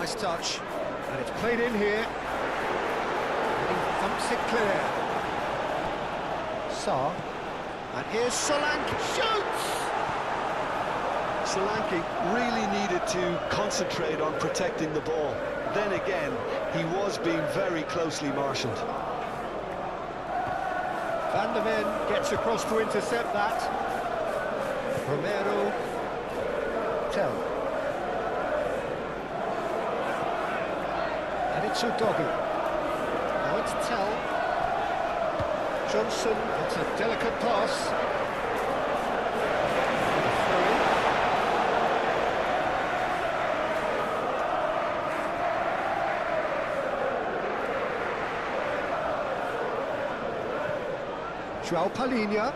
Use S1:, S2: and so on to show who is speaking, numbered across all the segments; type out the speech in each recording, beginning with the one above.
S1: Nice touch. And it's played in here. And he thumps it clear. Sarr. And here's Solanke. Shoots!
S2: Solanke really needed to concentrate on protecting the ball. Then again, he was being very closely marshalled.
S1: Van der Ven gets across to intercept that. Romero. Tell. And it's Udogi. Now it's Tell. Johnson, it's a delicate pass. João Palhinha.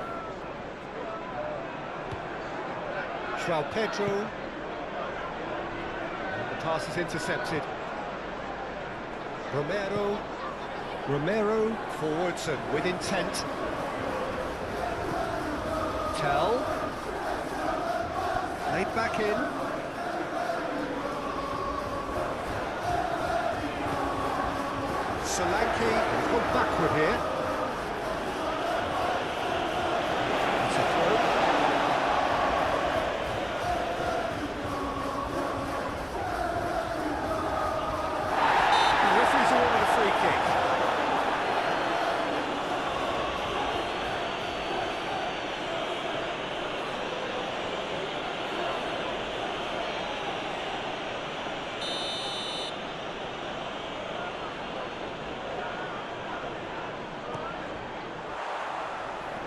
S1: João Pedro. And the pass is intercepted. Romero forwards and with intent. Tell. Laid back in. Solanke has gone backward here.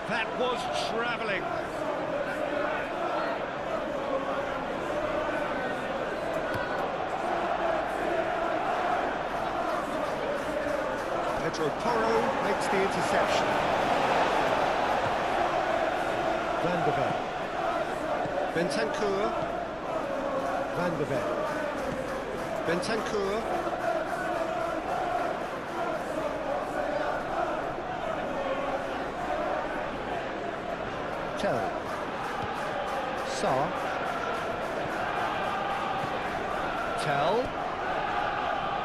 S1: That was travelling. Pedro Porro makes the interception. Van der Ven. Bentancur. Van der Ven. Bentancur. Tell. Sarr. Tell.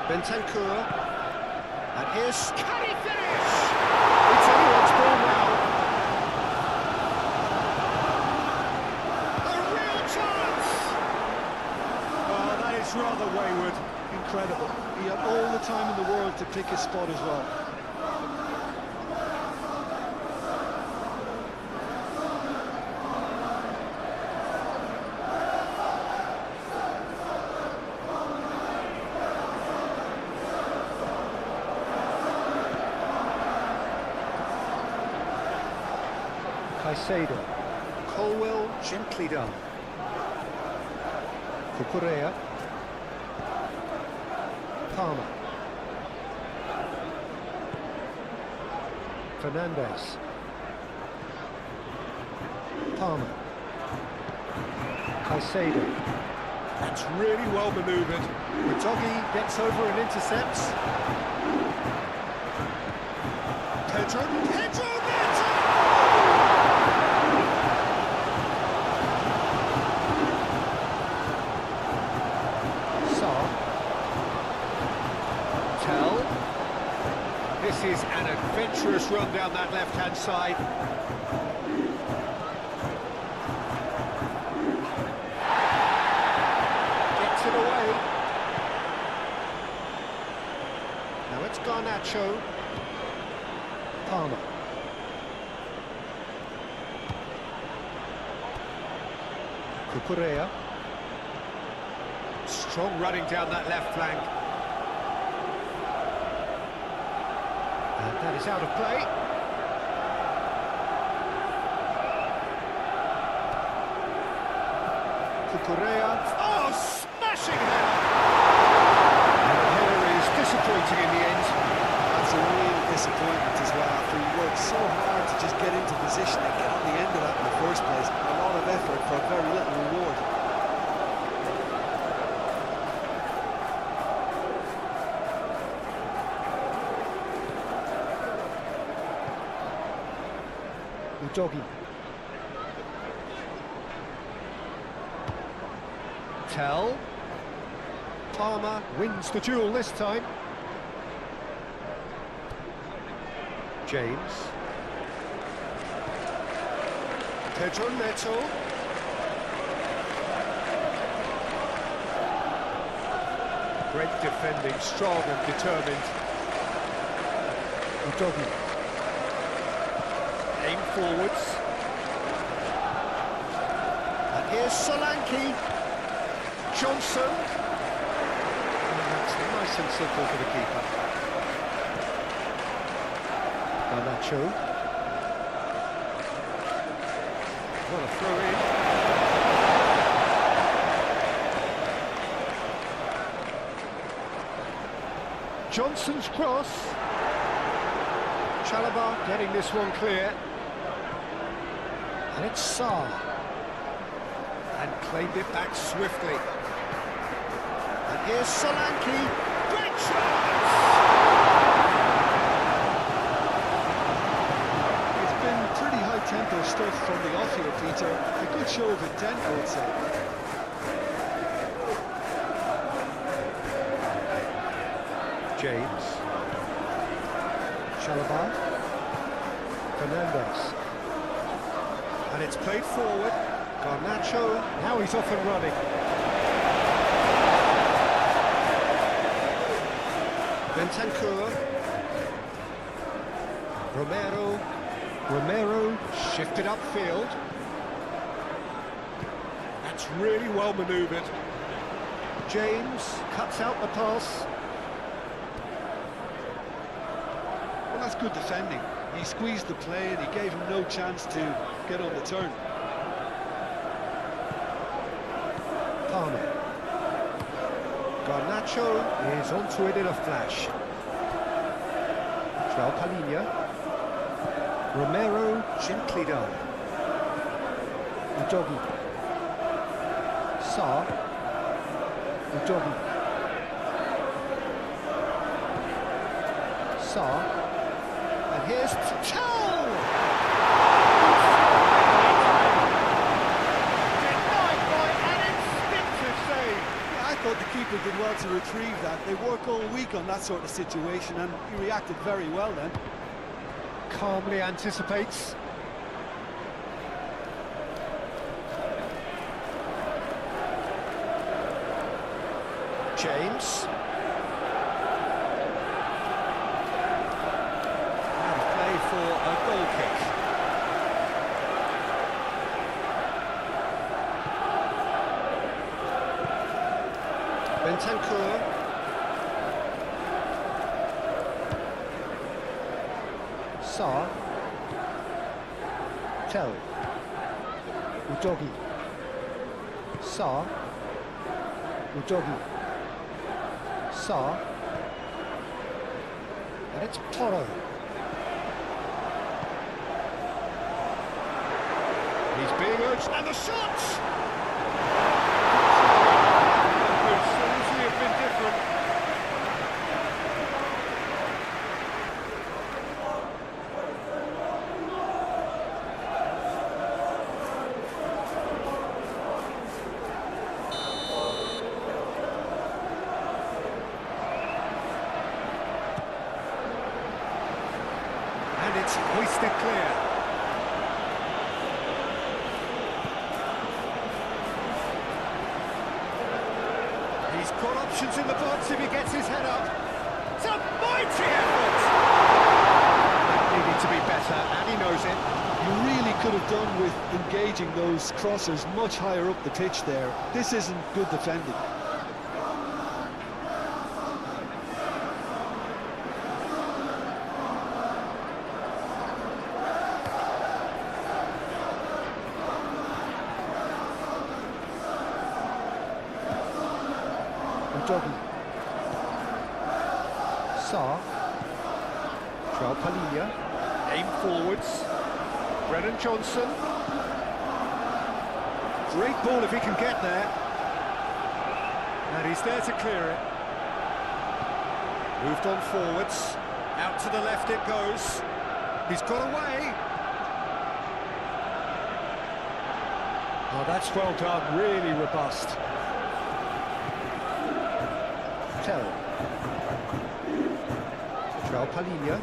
S1: Bentancur. And here's... Can he finish? It's anyone's ball now. A real chance!
S2: Oh, that is rather wayward. Incredible. He had all the time in the world to pick his spot as well.
S1: Caicedo. Colwell gently done. Cucurella. Palmer. Fernandez. Palmer. Caicedo. That's really well manoeuvred. Udogi gets over and intercepts. Pedro. This is an adventurous run down that left-hand side. Gets it away. Now it's Garnacho. Palmer. Cucurella. Strong running down that left flank. And that is out of play. Cucurella. Oh, smashing header! And the header is disappointing in the end.
S2: That's a real disappointment as well. After he worked so hard to just get into position and get on the end of that in the first place. A lot of effort for very little reward.
S1: Udogi. Tell. Palmer wins the duel this time. James. Pedro Neto. Great defending, strong and determined. Udogi. Aim forwards. And here's Solanke. Johnson. And that's nice and simple for the keeper. Garnacho. Well, a throw in. Johnson's cross. Chalobah getting this one clear. And it's Sarr. And claimed it back swiftly. And here's Solanke. Great chance!
S2: It's been pretty high-tempo stuff from the off here, Peter. A good show of intent, I would say.
S1: James. Chalobah. Fernandez. And it's played forward. Garnacho. Now he's off and running. Bentancur. Romero shifted upfield. That's really well manoeuvred. James cuts out the pass.
S2: Well, that's good defending. He squeezed the play and he gave him no chance to get on the turn.
S1: Palmer. Garnacho is onto it in a flash. João Palhinha. Romero gently done. Udogi. Sarr. Udogi. Sarr. And here's Tell! Denied by an instinctive save.
S2: Yeah, I thought the keeper did well to retrieve that. They work all week on that sort of situation and he reacted very well then.
S1: Calmly anticipates. James. And play for a goal kick. Bentancur. Sarr. Tell. Udogi. Sarr. Udogi. Sarr. And it's Toro. He's being urged, and the shot! Could so easily have been different. And it's hoisted clear. He's got options in the box if he gets his head up. It's a mighty effort! That needed to be better, and he knows it.
S2: You really could have done with engaging those crossers much higher up the pitch there. This isn't good defending.
S1: Udogi. Sarr. João Palhinha. Aim forwards. Brennan Johnson. Great ball if he can get there. And he's there to clear it. Moved on forwards. Out to the left it goes. He's got away. Oh, that's well done. Really robust. Tell. João Palhinha.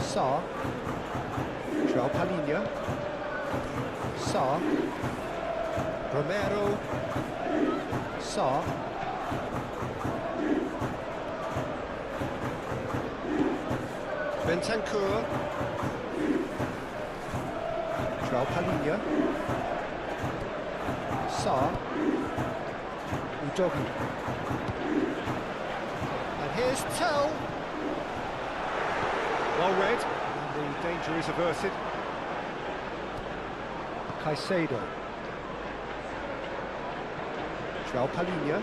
S1: Sa. João Palhinha. Sa. Romero. Sa. Bentancur. João Palhinha. Sa. Udogi. And here's Tell. Well read, and the danger is averted. Caicedo. João Palhinha.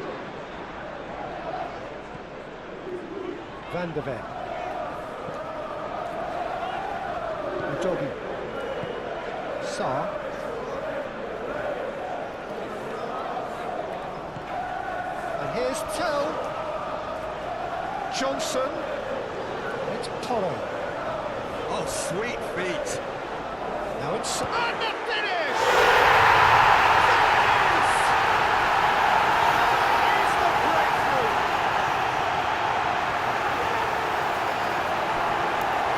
S1: Van de Ven. Udogi. Sa. And here's Tell. Johnson. It's Toro. Oh, sweet feet. Now it's... And the finish! That is the breakthrough!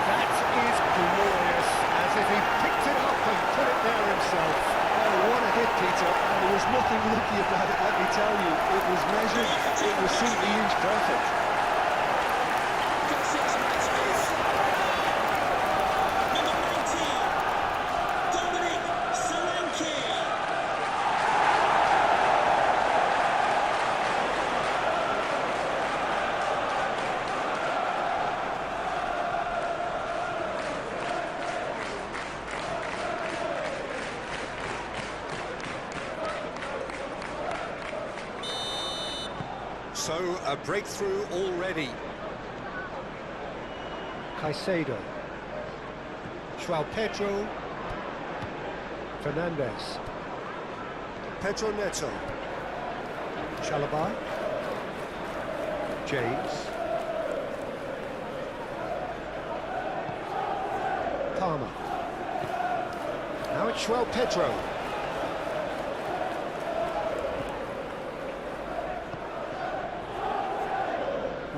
S1: That is glorious, as if he picked it up and put it there himself.
S2: Oh, what a hit, Peter. And there was nothing lucky about it, let me tell you. It was measured, it was simply inch perfect.
S1: So, a breakthrough already. Caicedo. João Pedro. Fernandes. Pedro Neto. Chalobah. James. Palmer. Now it's João Pedro.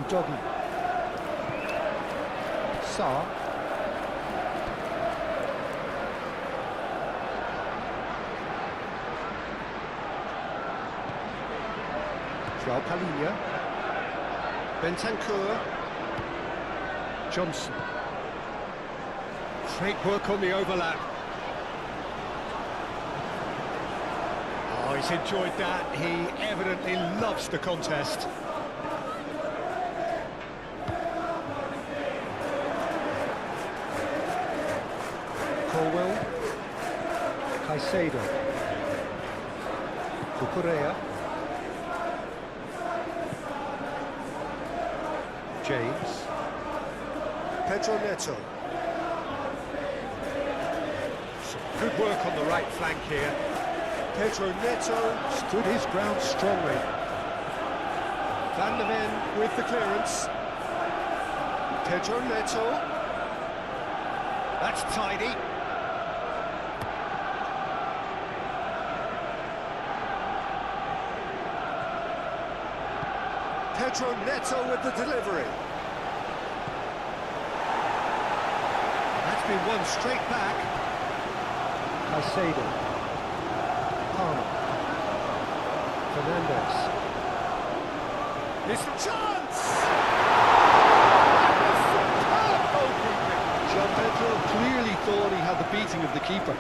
S1: Udogi. Sa. João Palhinha. Bentancur. Johnson. Great work on the overlap. Oh, he's enjoyed that. He evidently loves the contest. Colwell. Caicedo. Cucurella. James. Pedro Neto. Some good work on the right flank here. Pedro Neto stood his ground strongly. Van de Ven with the clearance. Pedro Neto. That's tidy. Pedro Neto with the delivery. That's been won straight back. Caicedo. Palmer. Fernandes. It's a chance! That was superb goalkeeping.
S2: João Pedro clearly thought he had the beating of the keeper.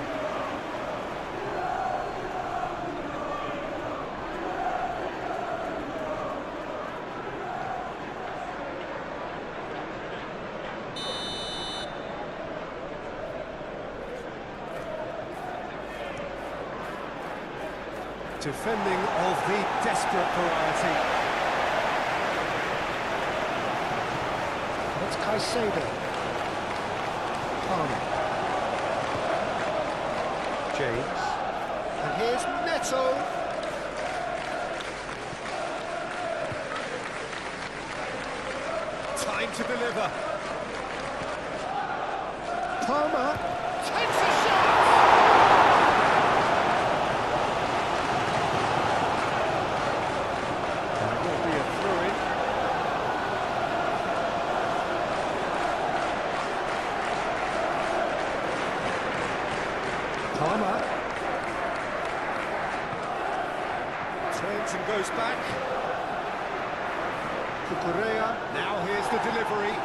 S1: Defending of the desperate variety. That's Caicedo. Palmer. James. And here's Neto. Time to deliver. Palmer takes a shot! That will be turns and goes back. Cucurella, now here's the delivery.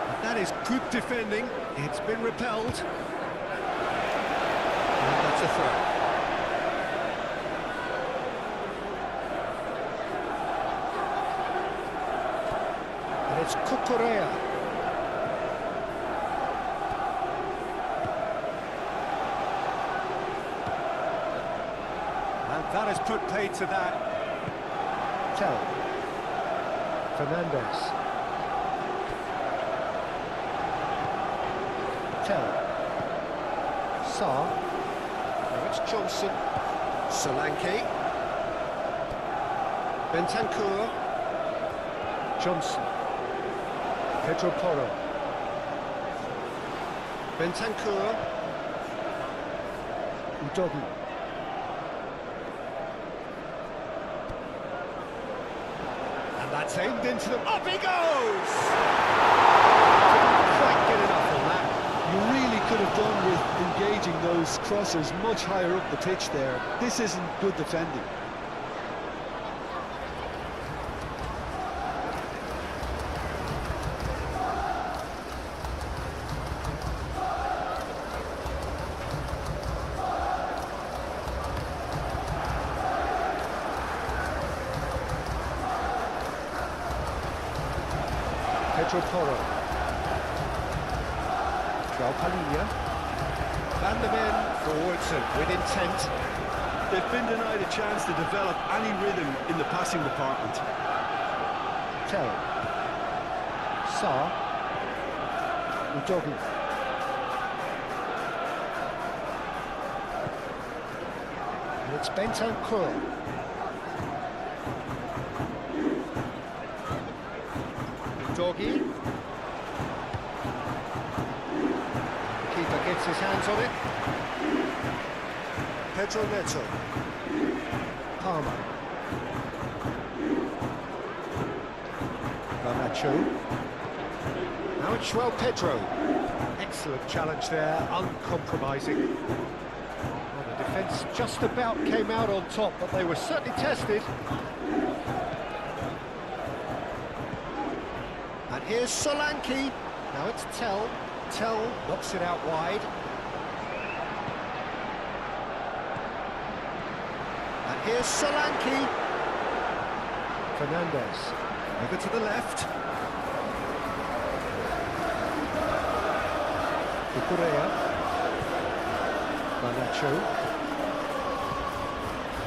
S1: And that is good defending. It's been repelled. And that's a throw. And it's Cucurella. And that has put paid to that. Tell. Fernandez. Tell. Saar. Now it's Johnson. Solanke. Bentancur. Johnson. Pedro Porro. Bentancur. Udogi. And that's aimed into them. Up he goes! Didn't quite get enough on that.
S2: You really could have done with engaging those crossers much higher up the pitch there. This isn't good defending.
S1: Pedro Porro. João Palhinha. Van der Ven forwards and with intent.
S2: They've been denied a chance to develop any rhythm in the passing department.
S1: Tell. Saar. Udogi. And it's Bentancur. Udogi. Keeper gets his hands on it. Pedro Neto. Palmer. Garnacho. Now it's João Pedro. Excellent challenge there, uncompromising. Well, the defence just about came out on top, but they were certainly tested. And here's Solanke. Now it's Tell. Tell knocks it out wide. And here's Solanke. Fernandez. Over to the left. Cucurella. Garnacho.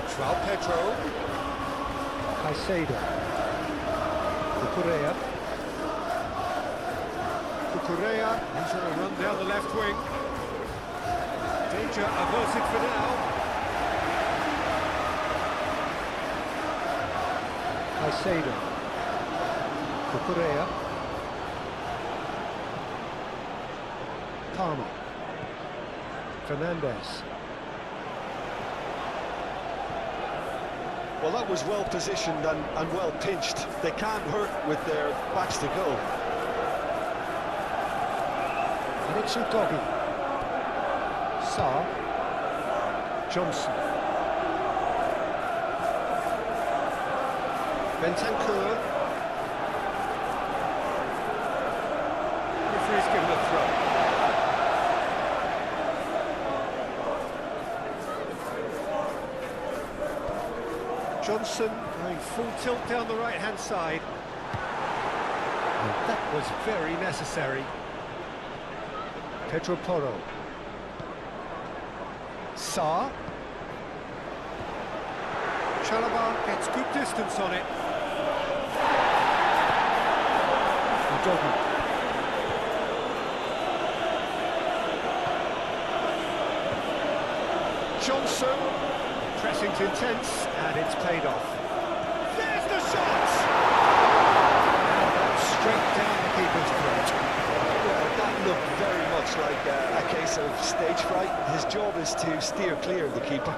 S1: João Pedro. Caicedo. Cucurella. Cucurella, he's going to run down the left wing. Danger averted for now. Caicedo. Cucurella. Palmer. Fernandez.
S2: Well, that was well positioned and well pinched. They can't hurt with their backs to goal.
S1: And it's Udogi. Saar. Johnson. Bentancur. Referee's given a throw. Johnson going full tilt down the right-hand side. And that was very necessary. Pedro Porro. Saar. Chalobah gets good distance on it. Udogi. Johnson. Pressing's intense, and it's paid off. There's the shot! And that's straight down the keeper's throat.
S2: Well, that looked very much like a case of stage fright. His job is to steer clear of the keeper.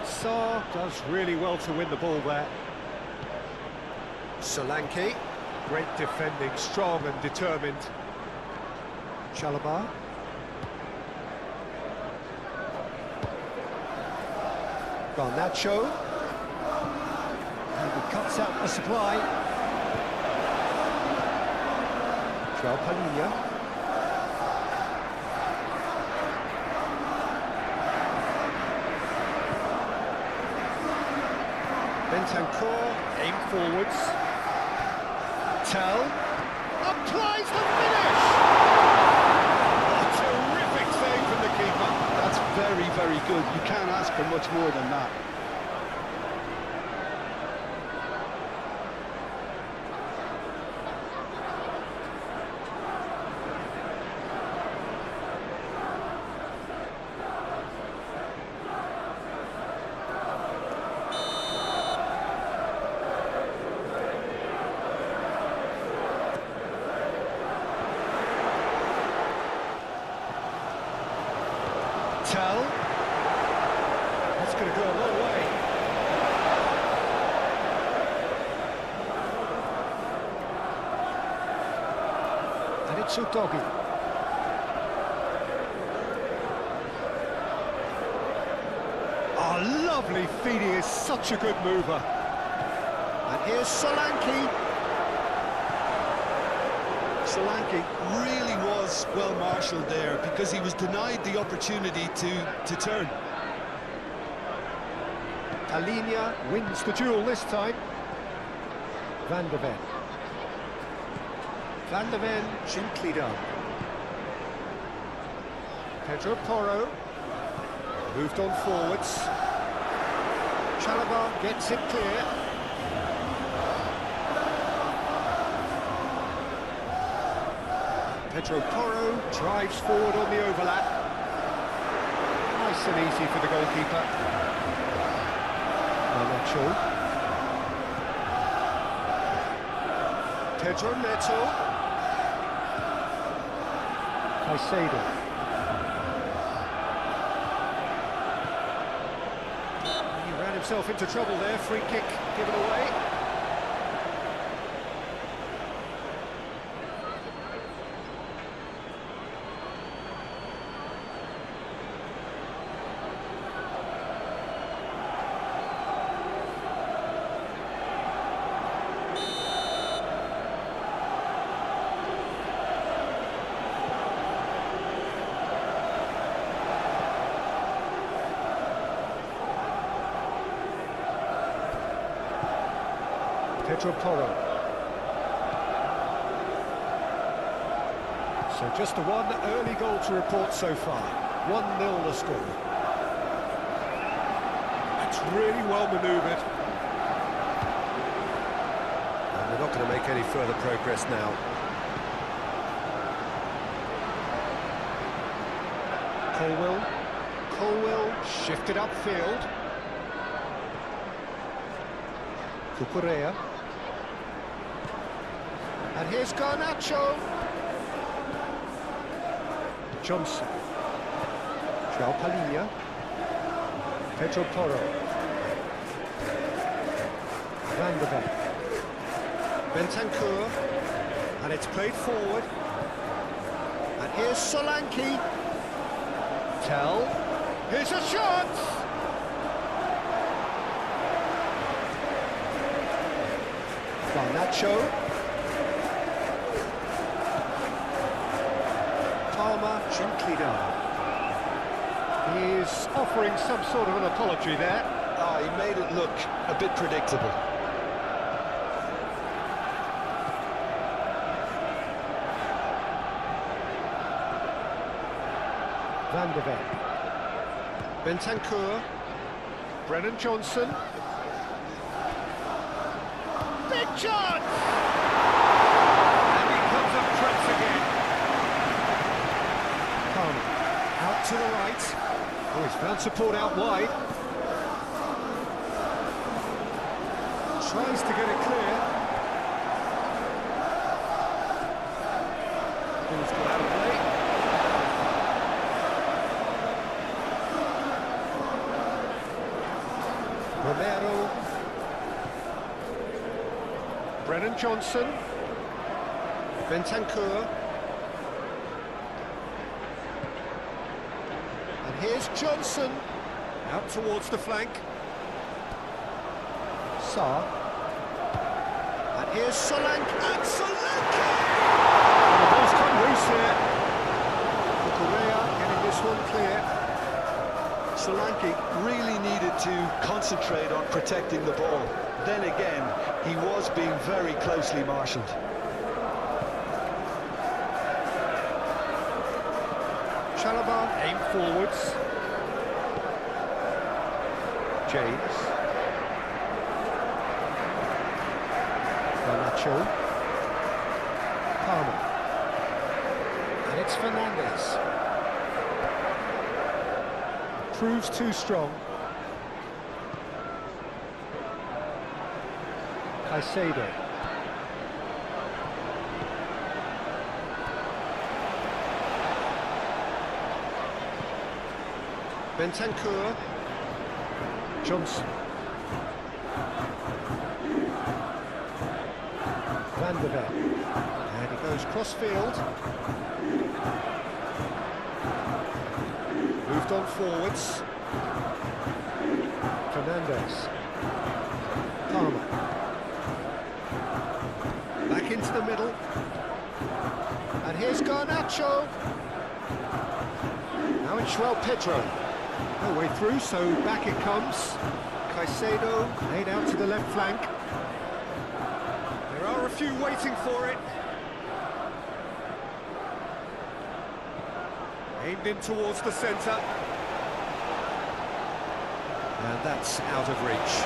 S1: Saar does really well to win the ball there. Solanke, great defending, strong and determined. Chalobah. Garnacho. And he cuts out the supply. Palhinha. Bentancur, aim forwards. Tell. Applies the finish! A terrific save from the keeper.
S2: That's very, very good. You can't ask for much more than that.
S1: Tell. That's going to go a long way. And it's Udogi. Oh, lovely feed. He is such a good mover. And here's Solanke.
S2: Solanke really was well marshalled there because he was denied the opportunity to turn.
S1: Palhinha wins the duel this time. Van de Ven. Van de Ven, gently done. Pedro Porro. Moved on forwards. Chalobah gets it clear. Pedro Porro drives forward on the overlap. Nice and easy for the goalkeeper. Garnacho. Pedro Neto. Caicedo. He ran himself into trouble there. Free kick given away. Pedro Porro. So just the one early goal to report so far. 1-0 the score. That's really well manoeuvred. And they're not going to make any further progress now. Colwill shifted upfield. Cucurella. And here's Garnacho. Johnson. Palhinha. Pedro Porro. Van de Ven. Bentancur. And it's played forward. And here's Solanke. Tell. Here's a shot! Garnacho. Palmer, gently done. He's offering some sort of an apology there.
S2: Oh, he made it look a bit predictable.
S1: Van de Ven. Bentancur. Brennan Johnson. Big chance! And he comes up trumps again. Palmer. Out to the right. Oh, he's found support out wide. Tries to get it clear. Ball's got out of play. Romero. Brennan Johnson. Bentancur. And here's Johnson. Out towards the flank. Sarr. And here's Solanke. And Solanke! The ball's come loose here. Correa getting this one clear.
S2: Solanke really needed to concentrate on protecting the ball. Then again, he was being very closely marshalled.
S1: Chalobah aim forwards. James. Garnacho. Palmer. And it's Fernandez. Proves too strong. Caicedo. Bentancur. Johnson. Van der Ven. And he goes cross-field. Moved on forwards. Fernandez. Palmer. Back into the middle. And here's Garnacho. Now it's João Pedro. No way through, so back it comes. Caicedo laid out to the left flank. There are a few waiting for it. Aimed in towards the centre. And that's out of reach.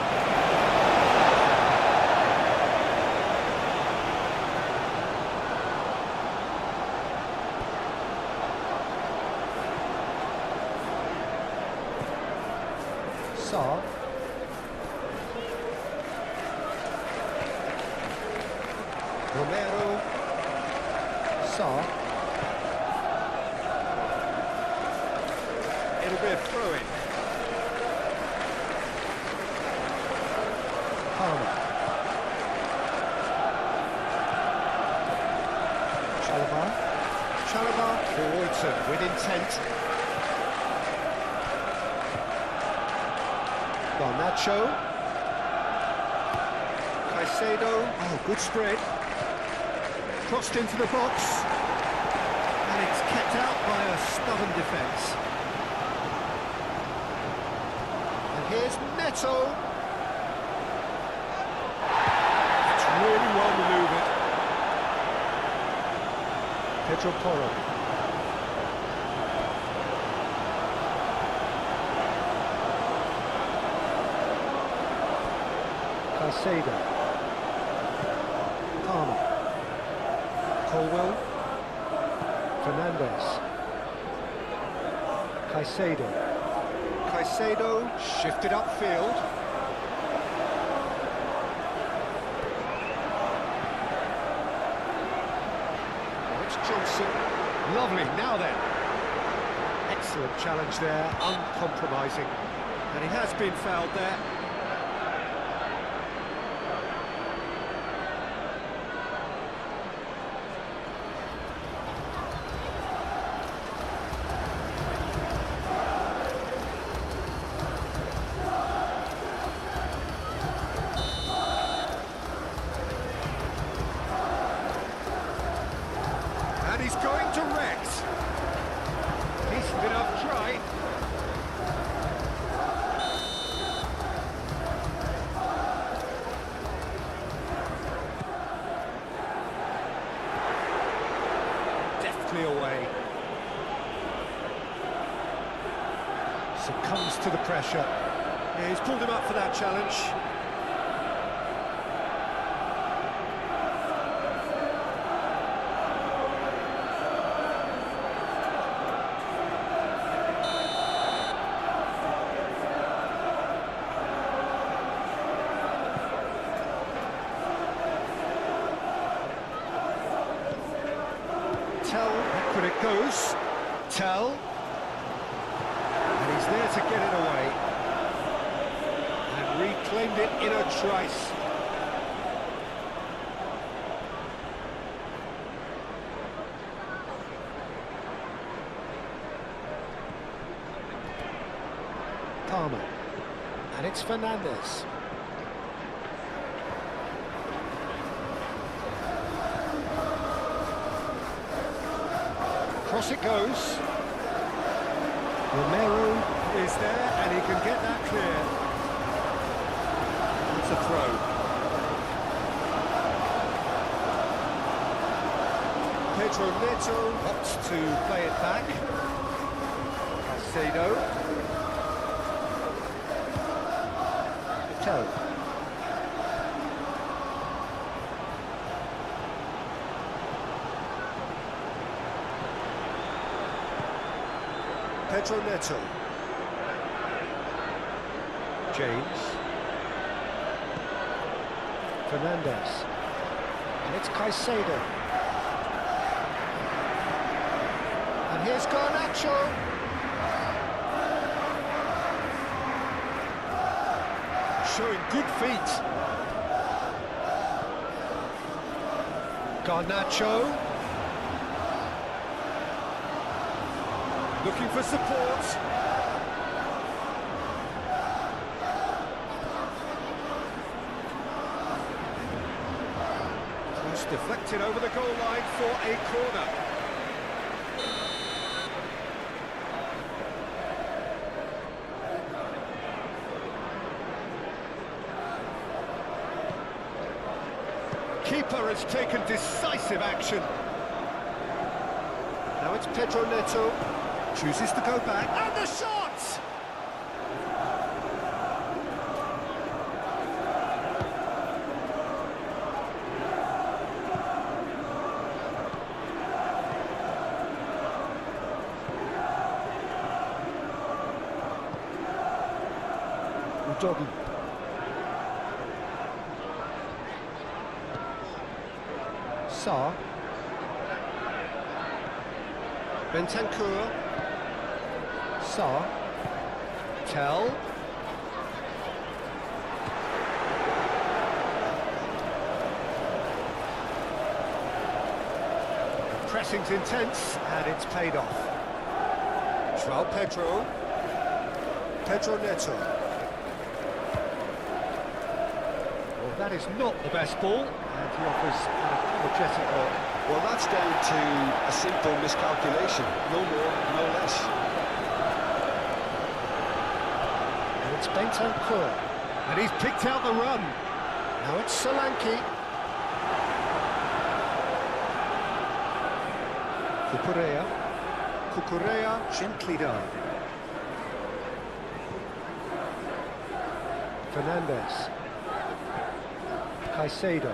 S1: Sarr. Romero. Sarr. It'll be a throw-in. Palmer. Chalobah. Chalobah forwards with intent. Garnacho. Caicedo. Oh, good spread. Crossed into the box. And it's kept out by a stubborn defence. And here's Neto. It's really well manoeuvred. Pedro Porro. Caicedo. Palmer. Colwell. Fernandez. Caicedo. Caicedo shifted upfield. Oh, it's Johnson. Lovely, now then. Excellent challenge there, uncompromising. And he has been fouled there. And he's going direct. Decent enough try. Deftly away. Succumbs to the pressure. Yeah, he's pulled him up for that challenge. Tell, back when it goes. Tell. And he's there to get it away. And reclaimed it in a trice. Palmer. And it's Fernandez. Cross it goes. Romero is there, and he can get that clear. It's a throw. Pedro Neto opts to play it back. Caicedo. Patel. Pedro Neto. James. Fernandez. And it's Caicedo. And here's Garnacho. Showing good feet. Garnacho. Looking for support. Cross deflected over the goal line for a corner. Keeper has taken decisive action. Now it's Pedro Neto. Chooses to go back, and the shot! Udogi. Sarr. Bentancur. Sarr. Tell. Pressing's intense, and it's paid off. João Pedro. Pedro Neto. Well, that is not the best ball, and he offers an apologetic look.
S2: Well, that's down to a simple miscalculation. No more, no less.
S1: It's Bentancur, and he's picked out the run. Now it's Solanke. Cucurella gently done. Fernandez. Caicedo.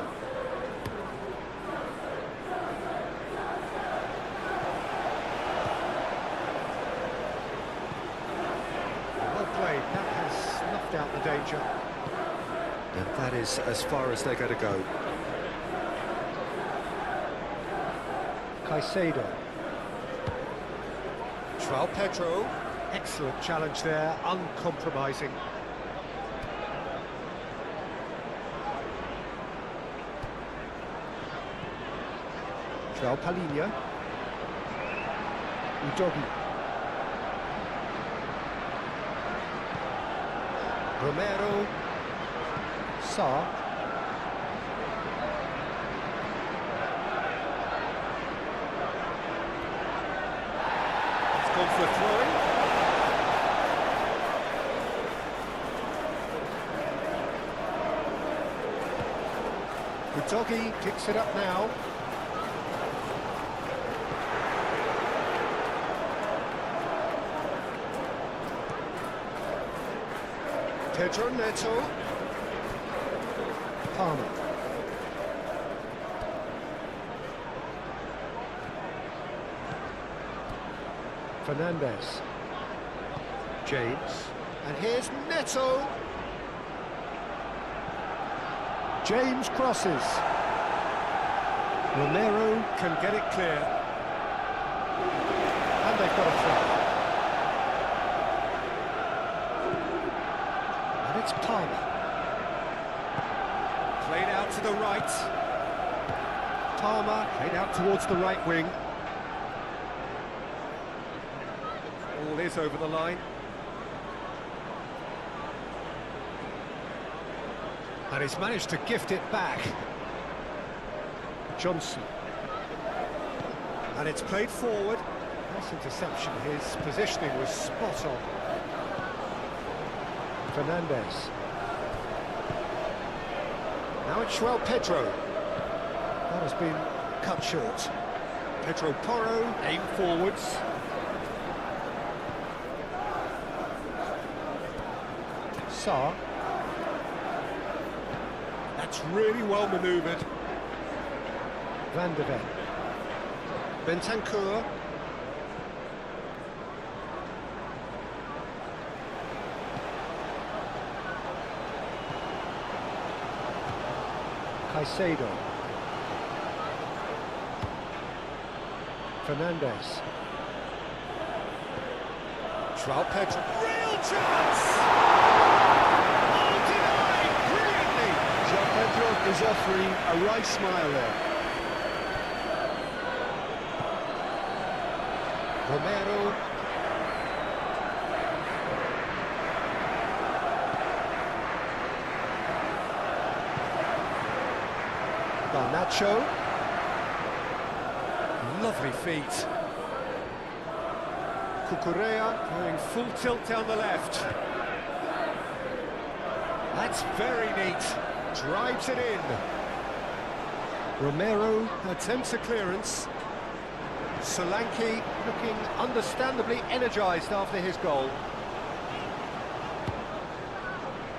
S1: That has snuffed out the danger. And that is as far as they're going to go. Caicedo. João Pedro. Excellent challenge there, uncompromising. João Palhinha. Udogi. Romero. Sarr. It's gone for a throw-in. Udogi picks it up now. Pedro Neto. Palmer. Fernandez. James. And here's Neto. James crosses. Romero can get it clear. And they've got a throw. And it's Palmer. Played out to the right. Palmer played out towards the right wing. All is over the line. And he's managed to gift it back. Johnson. And it's played forward. Nice interception, his positioning was spot on. Fernandez. Now it's João Pedro. That has been cut short. Pedro Porro, aim forwards. Sarr. That's really well manoeuvred. Van de Ven. Bentancur. Caicedo. Fernandez. João Pedro. Real chance! Oh, denied brilliantly!
S2: João Pedro is offering a right smile there.
S1: Romero. Garnacho. Lovely feet. Cucurella going full tilt down the left. That's very neat. Drives it in. Romero attempts a clearance. Solanke looking understandably energised after his goal.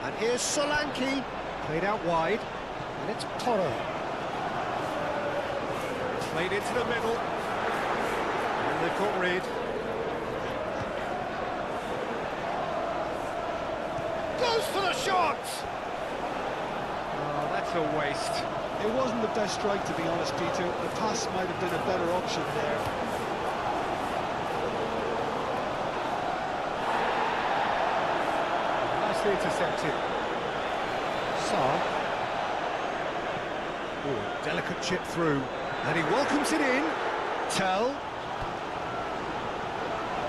S1: And here's Solanke, played out wide, and it's Porro. Played into the middle, and they've got rid. Goes for the shot! Oh, that's a waste.
S2: It wasn't the best strike, to be honest, Peter. The pass might have been a better option there.
S1: Nicely intercepted. Sarr. Oh, delicate chip through. And he welcomes it in. Tell.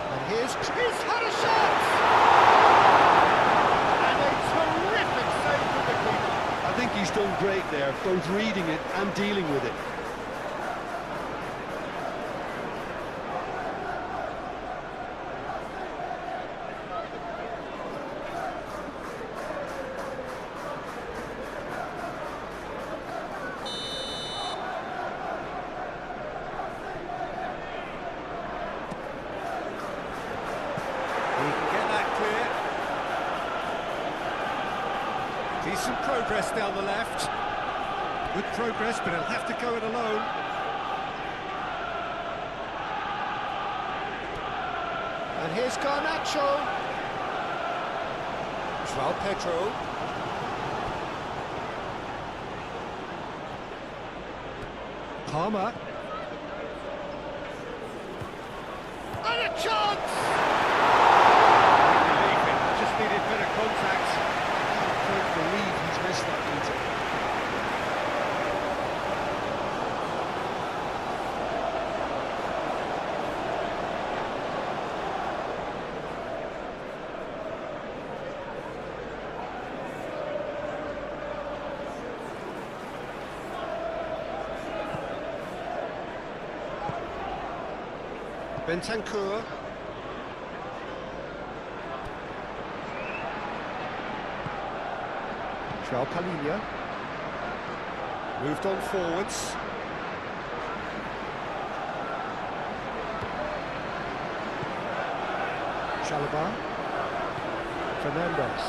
S1: And he's had a shot! And a terrific save from the keeper.
S2: I think he's done great there, both reading it and dealing with it.
S1: Decent progress down the left. Good progress, but he'll have to go it alone. And here's Garnacho. João Pedro. Palmer. And a chance! Just needed better contact.
S2: I can't believe he's missed that, Peter.
S1: Bentancur. João Palhinha. Moved on forwards. Chalobah. Fernandez.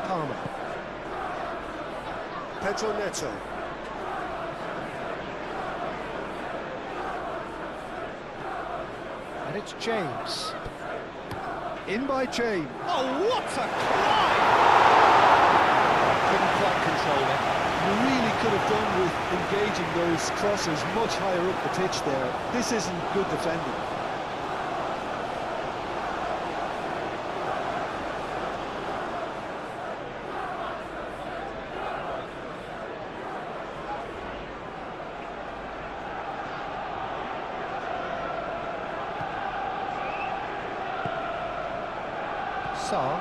S1: Palmer. Pedro Neto. And it's James. In by James. Oh, what a climb! Couldn't quite control it.
S2: You really could have done with engaging those crossers much higher up the pitch there. This isn't good defending.
S1: Sarr.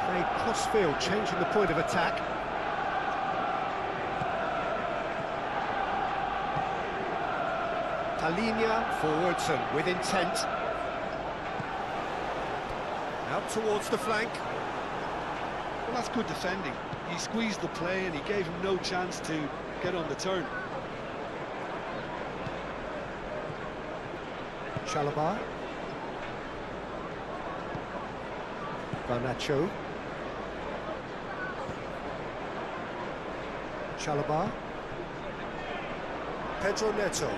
S1: Played cross-field, changing the point of attack. Palinia forwards and with intent. Out towards the flank.
S2: Well, that's good defending. He squeezed the play and he gave him no chance to get on the turn.
S1: Chalobah. Garnacho. Chalobah. Pedro Neto.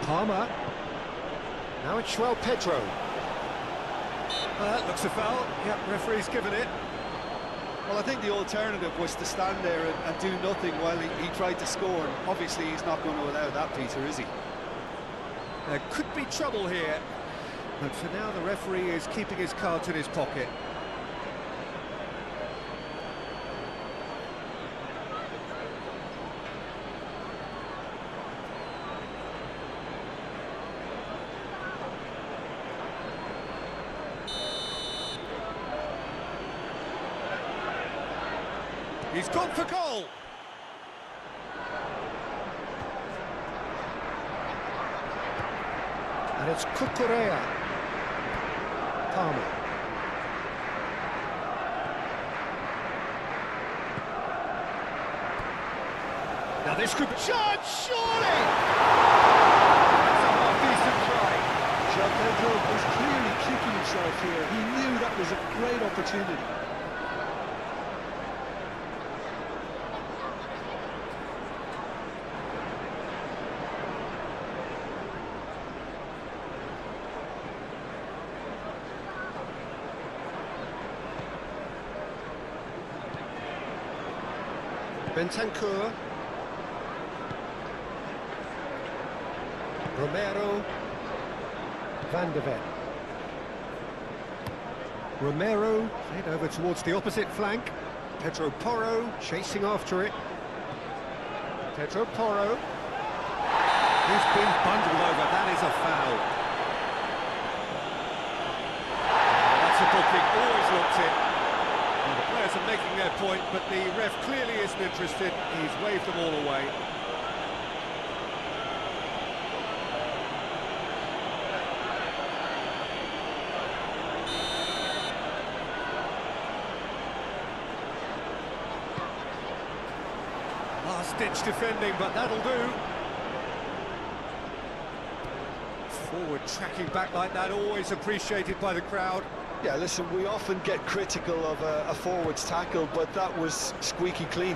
S1: Palmer. Now it's João Pedro. That looks a foul. Yep, referee's given it.
S2: Well, I think the alternative was to stand there and do nothing while he tried to score. And obviously, he's not going to allow that, Peter, is he?
S1: There could be trouble here. But for now, the referee is keeping his cards in his pocket. He's gone for goal. And it's Cucurella. Palmer. Now this could charge, surely! That's a half-decent try.
S2: João Pedro was clearly kicking himself here. He knew that was a great opportunity.
S1: Bentancur. Romero. Van de Ven. Romero played over towards the opposite flank. Pedro Porro chasing after it. Pedro Porro. He's been bundled over. That is a foul. That's a booking. Always looked it. Well, the players are making their point, but the ref clearly isn't interested. He's waved them all away. Last-ditch defending, but that'll do. Forward tracking back like that, always appreciated by the crowd.
S2: Yeah, listen, we often get critical of a forward's tackle, but that was squeaky clean.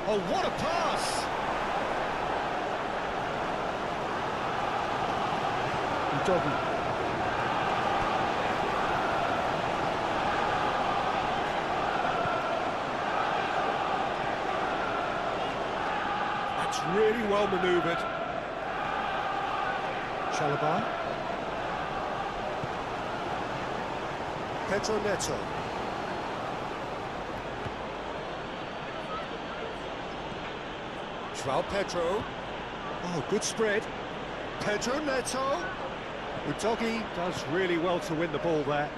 S1: Oh, what a pass! Udogi. That's really well manoeuvred. Chalobah. Pedro Neto. João Pedro. Oh, good spread. Pedro Neto. Udogi does really well to win the ball there.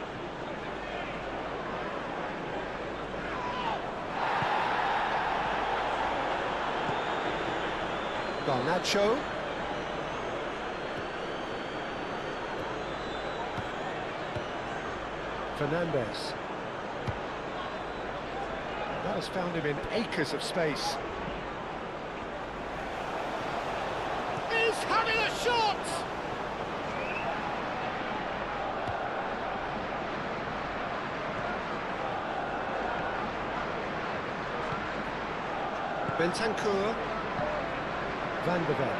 S1: Garnacho. Fernandez. That has found him in acres of space. He's having a shot! Bentancur. Van de Ven.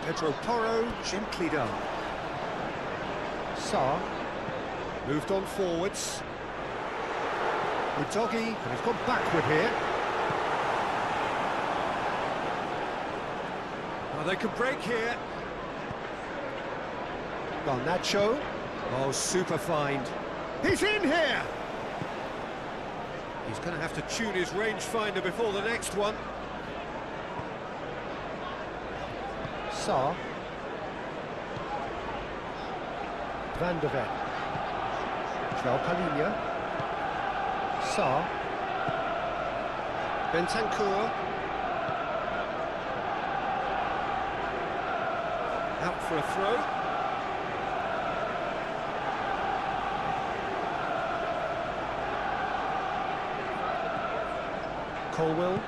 S1: Pedro Porro, gently done. Sarr, moved on forwards. Udogi, and he's gone backward here. Now they can break here. Garnacho. Oh, super find. He's in here! He's going to have to tune his rangefinder before the next one. Sarr. Van de Ven. João Palhinha. Sarr. Bentancur. Out for a throw. Colwell.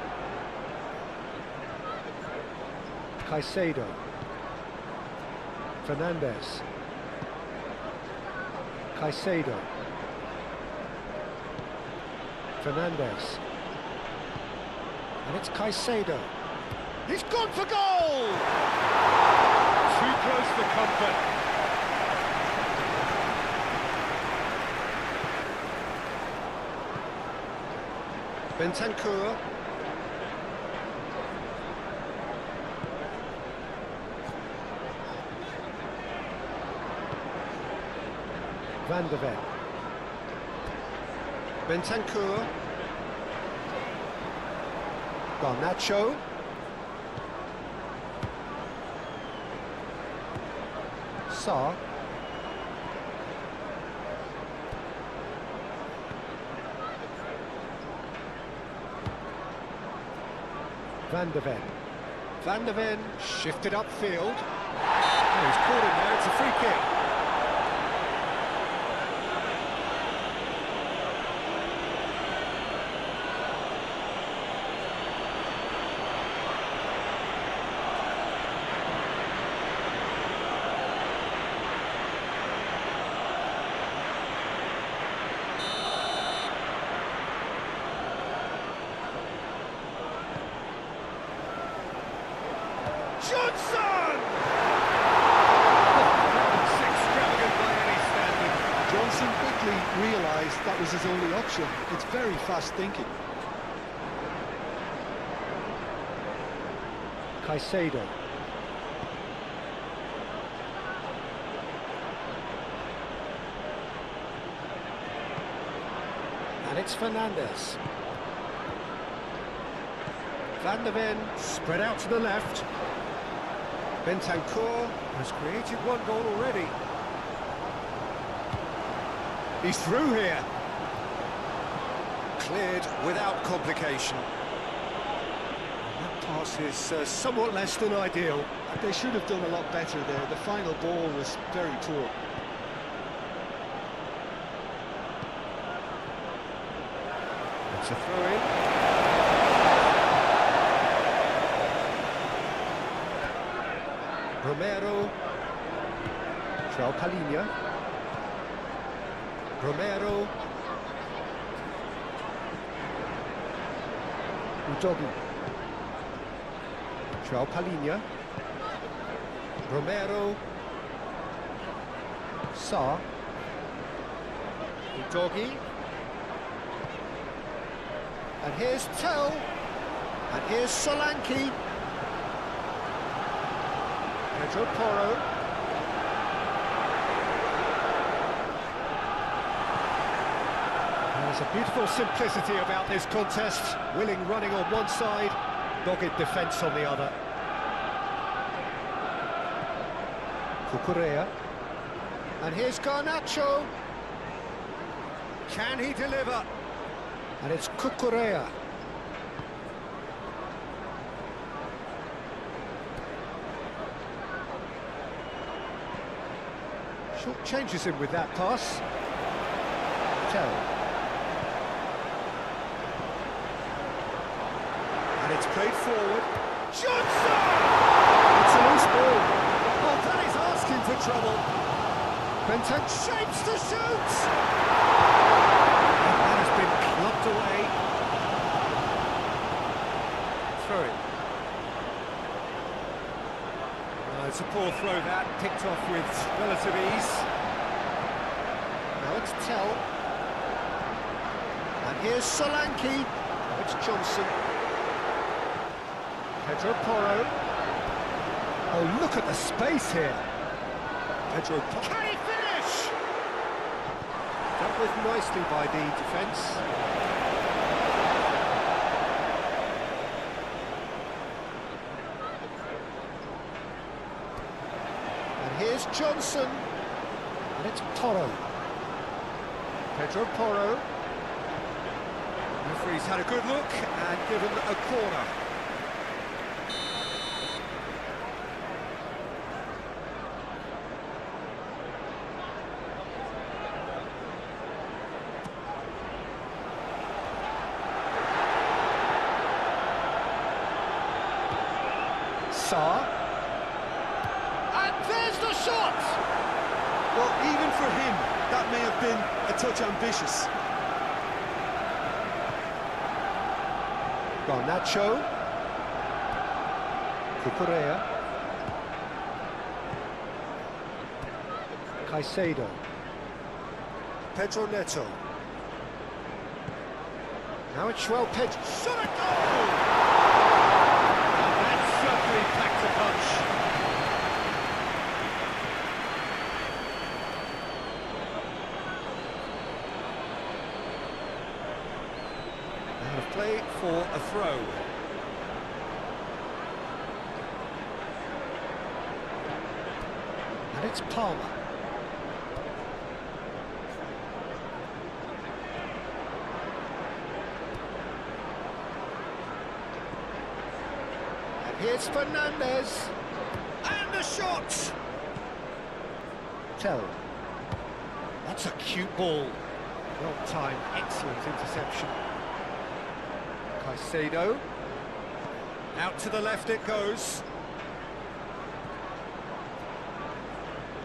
S1: Caicedo. Fernandes. Caicedo. Fernandes. And it's Caicedo. He's gone for goal! Too close for comfort. Bentancur. Van de Ven. Bentancur. Garnacho. Sarr. Van de Ven. Van de Ven shifted upfield. Oh, he's caught him there, it's a free kick. Johnson! That's extravagant by any standard.
S2: Johnson quickly realised that was his only option. It's very fast thinking.
S1: Caicedo. And it's Fernandes. Van de Ven spread out to the left. Bentancur has created one goal already. He's through here. Cleared without complication. That pass is somewhat less than ideal.
S2: They should have done a lot better there. The final ball was very poor.
S1: It's a throw-in. Romero. João Palhinha. Romero. Udogi. João Palhinha. Romero. Sarr. Udogi. And here's Tell. And here's Solanke. Pedro Porro. There's a beautiful simplicity about this contest. Willing running on one side, dogged defence on the other. Cucurella. And here's Garnacho. Can he deliver? And it's Cucurella. Short changes him with that pass. Tell. And it's played forward. Johnson! It's a loose ball. Oh, that is asking for trouble. Benton shapes to shoot! And that has been clubbed away. Throw it. It's a poor throw that, picked off with relative ease. Now it's Tell. And here's Solanke. Now it's Johnson. Pedro Porro. Oh, look at the space here. Pedro Porro. Can he finish? Dealt with nicely by the defence. Here's Johnson, and it's Porro. Pedro Porro. Referee's had a good look and given a corner. And there's the shot!
S2: Well, even for him, that may have been a touch ambitious.
S1: Garnacho. Cucurella. Caicedo. Pedro Neto. Now it's João Pedro. Shot a goal! That certainly packed a punch. Out of play for a throw. And it's Palmer. Here's Fernandez, and the shot! Tell. That's a cute ball. Well timed, excellent interception. Caicedo. Out to the left it goes.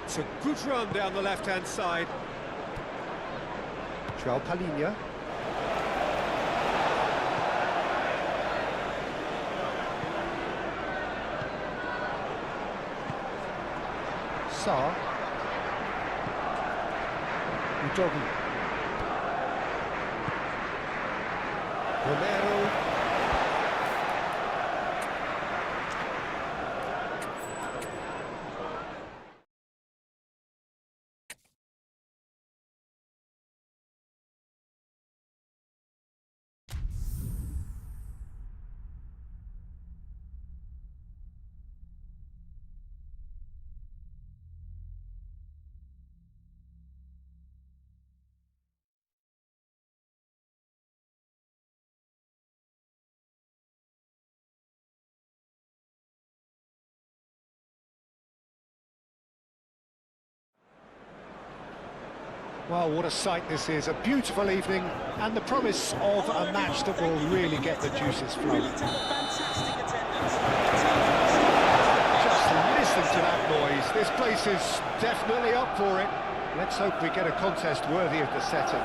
S1: It's a good run down the left-hand side. João Palhinha. Udogi. Romero. Well, what a sight this is. A beautiful evening and the promise of a match that will really get the juices flowing. Just listen to that noise. This place is definitely up for it. Let's hope we get a contest worthy of the setting.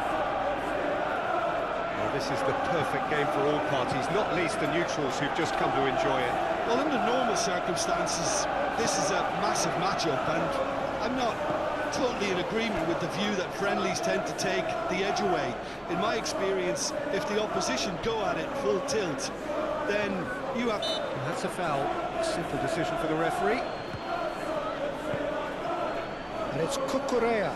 S1: Well, this is the perfect game for all parties, not least the neutrals who've just come to enjoy it.
S2: Well, under normal circumstances, this is a massive matchup, and I'm not totally in agreement with the view that friendlies tend to take the edge away. In my experience, if the opposition go at it full tilt, then you have...
S1: And that's a foul. Simple decision for the referee. And it's Cucurella.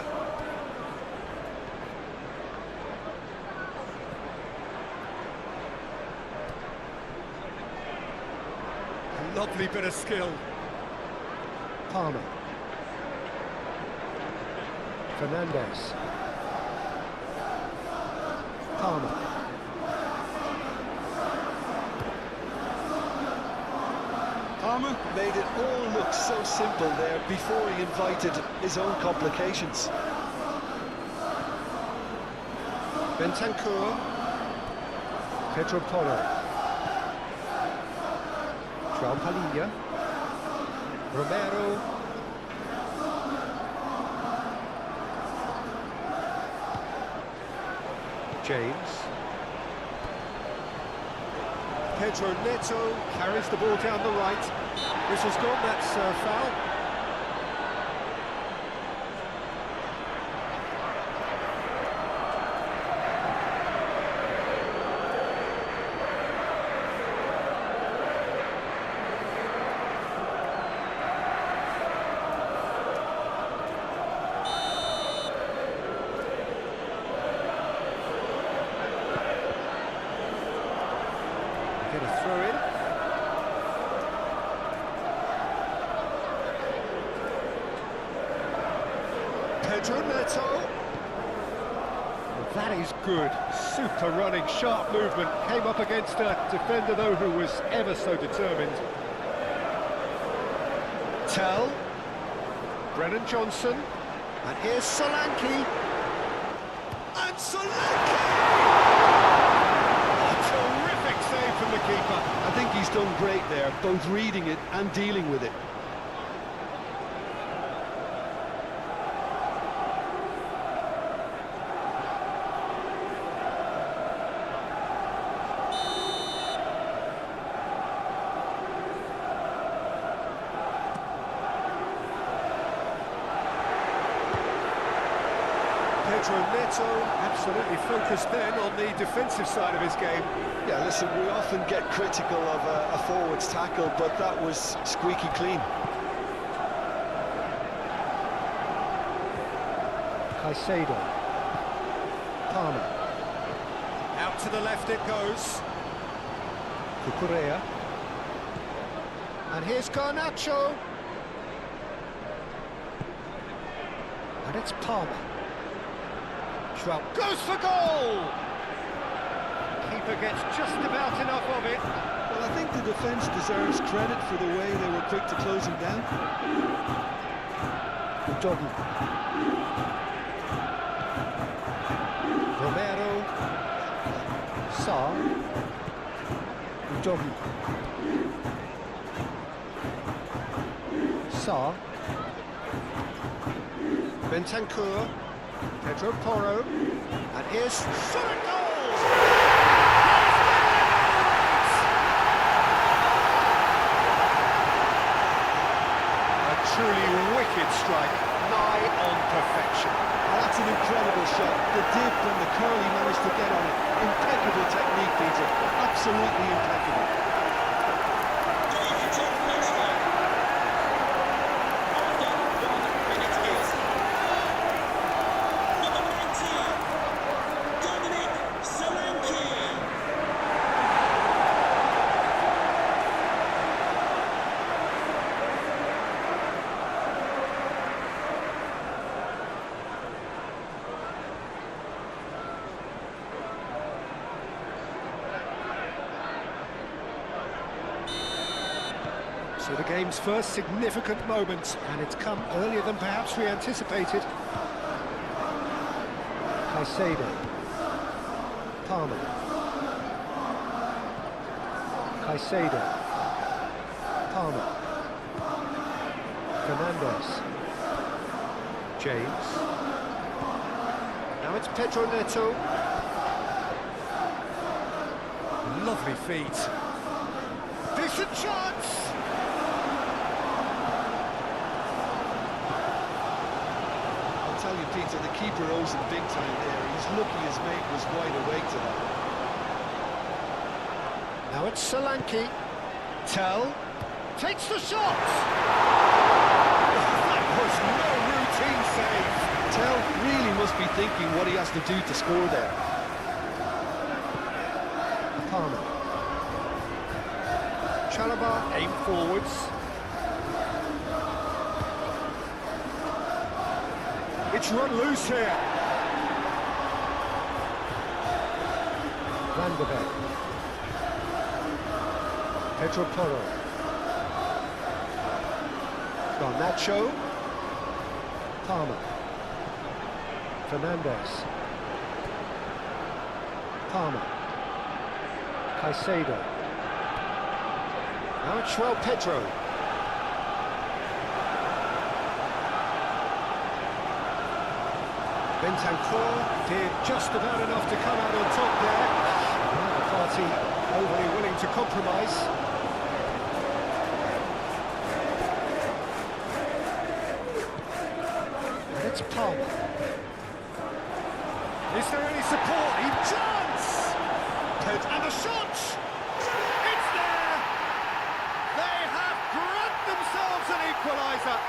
S1: A lovely bit of skill. Palmer. Fernandez. Palmer.
S2: Palmer made it all look so simple there before he invited his own complications.
S1: Bentancur. Pedro Porro. João Palhinha. Romero. James. Pedro Neto carries the ball down the right. Whistle's gone, that's a foul. Get a throw in. Pedro Neto. That is good. Super running, sharp movement. Came up against a defender, though, who was ever so determined. Tell. Brennan Johnson. And here's Solanke. And Solanke! A terrific save from the keeper.
S2: I think he's done great there, both reading it and dealing with it.
S1: Pedro Neto absolutely focused then on the defensive side of his game.
S2: Yeah, listen, we often get critical of a forward's tackle, but that was squeaky clean.
S1: Caicedo. Palmer. Out to the left it goes. Cucurella. And here's Garnacho. And it's Palmer. Schwab goes for goal! Keeper gets just about enough of it.
S2: Well, I think the defence deserves credit for the way they were quick to close him down.
S1: Udogi. Romero. Sarr. Udogi. Sarr. Bentancur. Pedro Porro. And here's solid goal! A truly wicked strike, nigh on perfection.
S2: Oh, that's an incredible shot. The dip and the curl he managed to get on it. Impeccable technique, Peter. Absolutely impeccable.
S1: So the game's first significant moment, and it's come earlier than perhaps we anticipated. Caicedo. Palmer. Caicedo. Palmer. Fernandez. James. Now it's Pedro Neto. Lovely feet. Decent chance!
S2: I'll tell you, Peter, the keeper owes him big time there. He's lucky his mate was wide awake to that.
S1: Now it's Solanke. Tell. Takes the shot! That was no routine save.
S2: Tell really must be thinking what he has to do to score there.
S1: Palmer. Chalobah, aim forwards. It's run loose here. Van de Beek. Pedro Porro. Garnacho. Palmer. Fernandez. Palmer. Caicedo. Now it's João Pedro. Bentancur did just about enough to come out on top there. Neither party overly willing to compromise. And it's Palmer. Is there any support? He chance! And the shot! It's there! They have grabbed themselves an equaliser.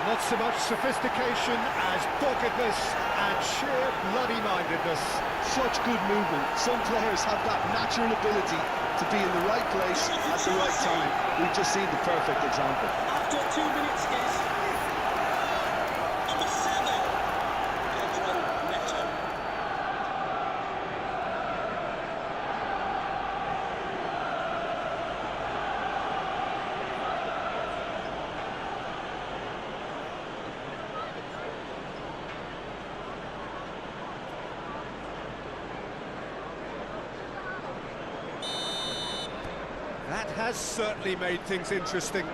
S1: Not so much sophistication as doggedness and sheer bloody-mindedness.
S2: Such good movement. Some players have that natural ability to be in the right place at the right time. We've just seen the perfect example.
S3: After 2 minutes is number 7, Pedro Neto.
S1: That has certainly made things interesting.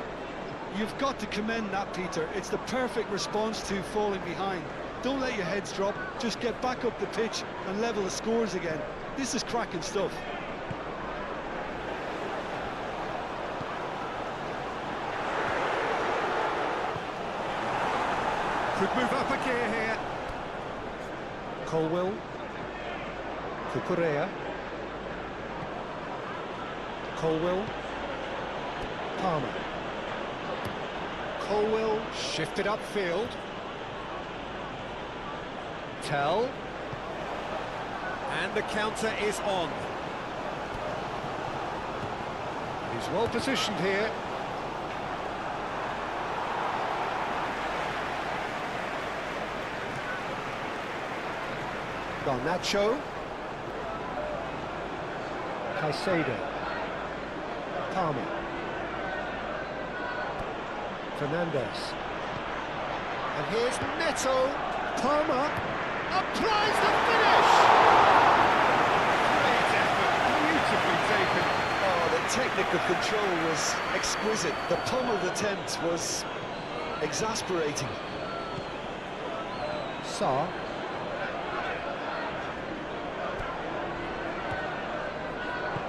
S2: You've got to commend that, Peter. It's the perfect response to falling behind. Don't let your heads drop, just get back up the pitch and level the scores again. This is cracking stuff.
S1: Could move up a gear here. Colwell. Cucurella. Colwell. Palmer. Colwell shifted upfield. Tell. And the counter is on. He's well positioned here. Garnacho. Caicedo. Palmer. Fernandez. And here's Neto. Palmer applies the finish! Great effort, beautifully taken.
S2: Oh, the technical control was exquisite. The pummeled attempt was exasperating.
S1: Sarr.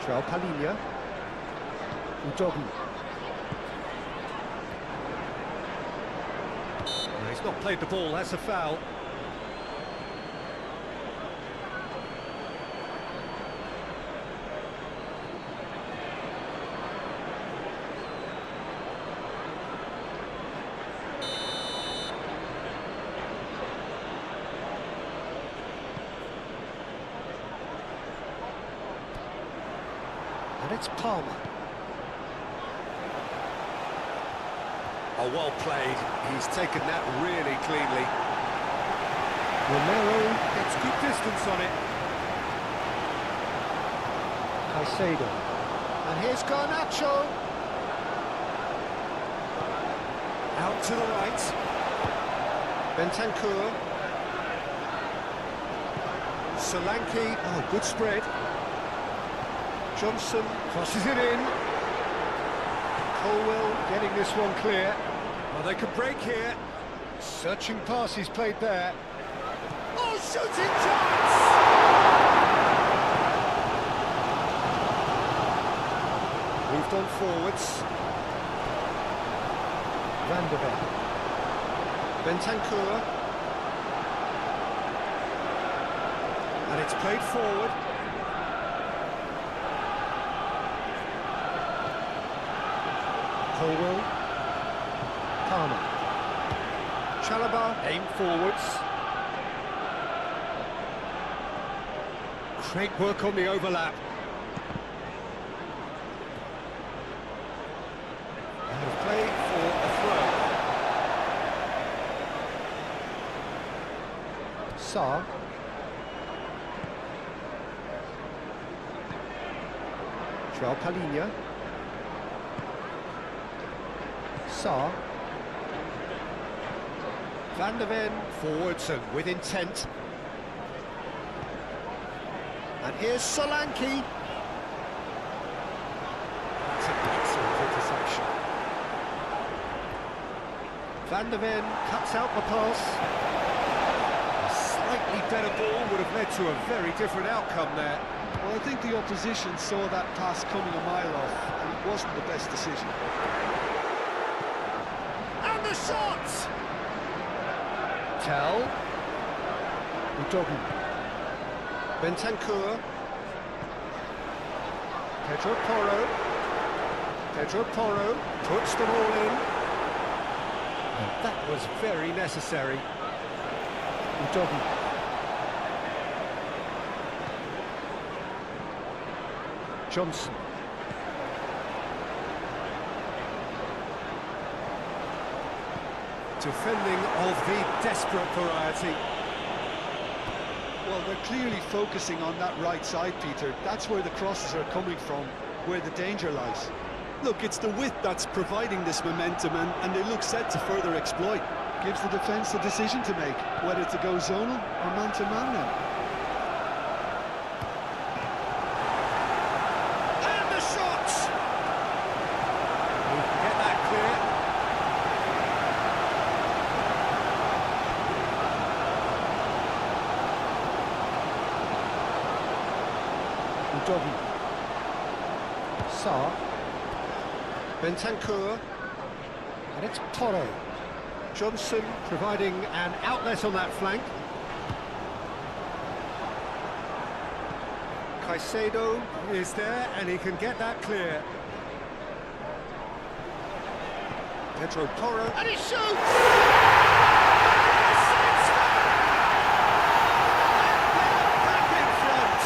S1: João Palhinha. Udogi. He's not played the ball, that's a foul. And it's Palmer. Oh, well played. He's taken that really cleanly. Romero gets good distance on it. Caicedo. And here's Garnacho. Out to the right. Bentancur. Solanke. Oh, good spread. Johnson crosses it in. Colwell getting this one clear. Well, they could break here. Searching pass he's played there. Oh, shooting chance! Moved on forwards. Van de Ven. Bentancur. And it's played forward. Colwell. Palmer. Chalobah, aim forwards. Great work on the overlap. Out of play for a throw. Sarr. João Palhinha. Sarr. Van de Ven forwards and with intent. And here's Solanke. That's an excellent interception. Van de Ven cuts out the pass. A slightly better ball would have led to a very different outcome there.
S2: Well, I think the opposition saw that pass coming a mile off, and it wasn't the best decision.
S1: And the shot! Tell. Udogi. Bentancur. Pedro Porro. Pedro Porro puts them all in. And that was very necessary. Udogi. Johnson. Defending of the desperate variety.
S2: Well, they're clearly focusing on that right side, Peter. That's where the crosses are coming from, where the danger lies. Look, it's the width that's providing this momentum, and they look set to further exploit. Gives the defence a decision to make, whether to go zonal or man-to-man now.
S1: And the shot! We can get that clear. Udogi. Sarr. Bentancur. And it's Toro. Johnson providing an outlet on that flank. Caicedo is there and he can get that clear. Pedro Porro, and he shoots! Back in front.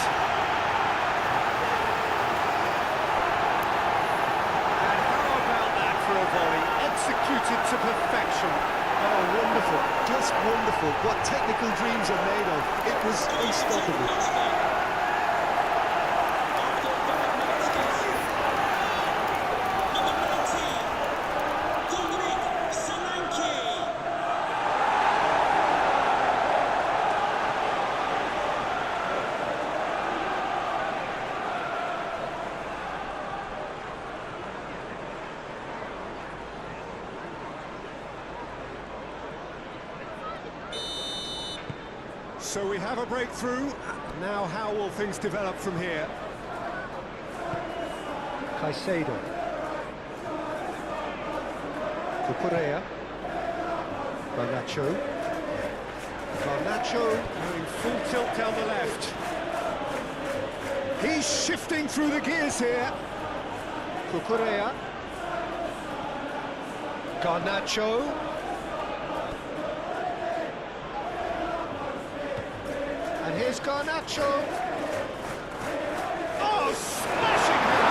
S1: And how about that for a volley? Executed to perfection.
S2: Oh, wonderful, just wonderful. What technical dreams are made of. It was unstoppable.
S1: So we have a breakthrough. Now how will things develop from here? Caicedo. Cucurella. Garnacho. Garnacho going full tilt down the left. He's shifting through the gears here. Cucurella. Garnacho. And here's Garnacho. Oh, smashing him!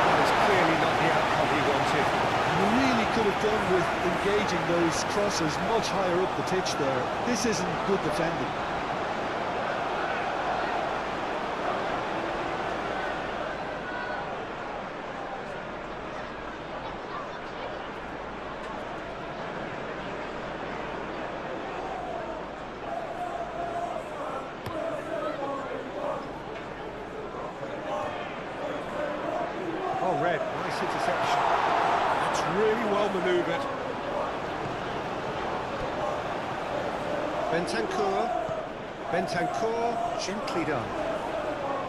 S1: That is clearly not the outcome he wanted.
S2: You really could have done with engaging those crossers much higher up the pitch there. This isn't good defending.
S1: Oh, Red, nice interception. That's really well manoeuvred. Bentancur, gently done.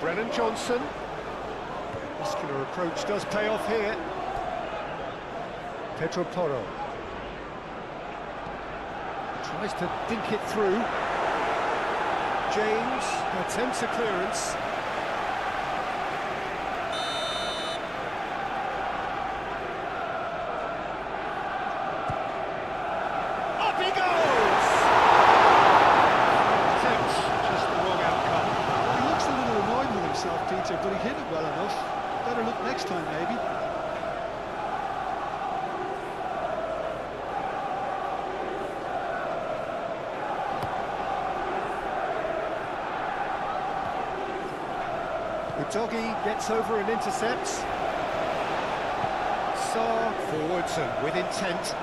S1: Brennan Johnson. Muscular approach does pay off here. Pedro Porro. Tries to dink it through. James attempts a clearance.
S2: But he hit it well enough. Better look next time, maybe.
S1: Udogi gets over and intercepts. Sarr forwards and with intent.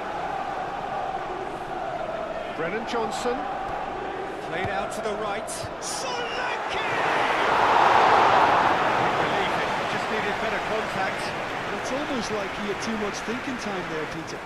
S1: Brennan Johnson played out to the right. Solanke! Needed better contact.
S2: It's almost like he had too much thinking time there, Peter.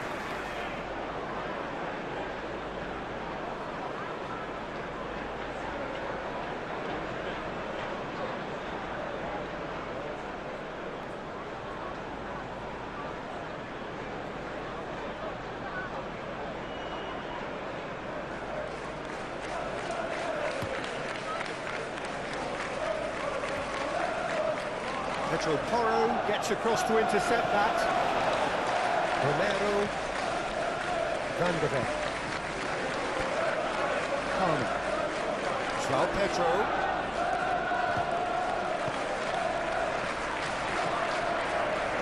S1: Pedro Porro gets across to intercept that. Romero. Van de Ven. Konami. João Pedro.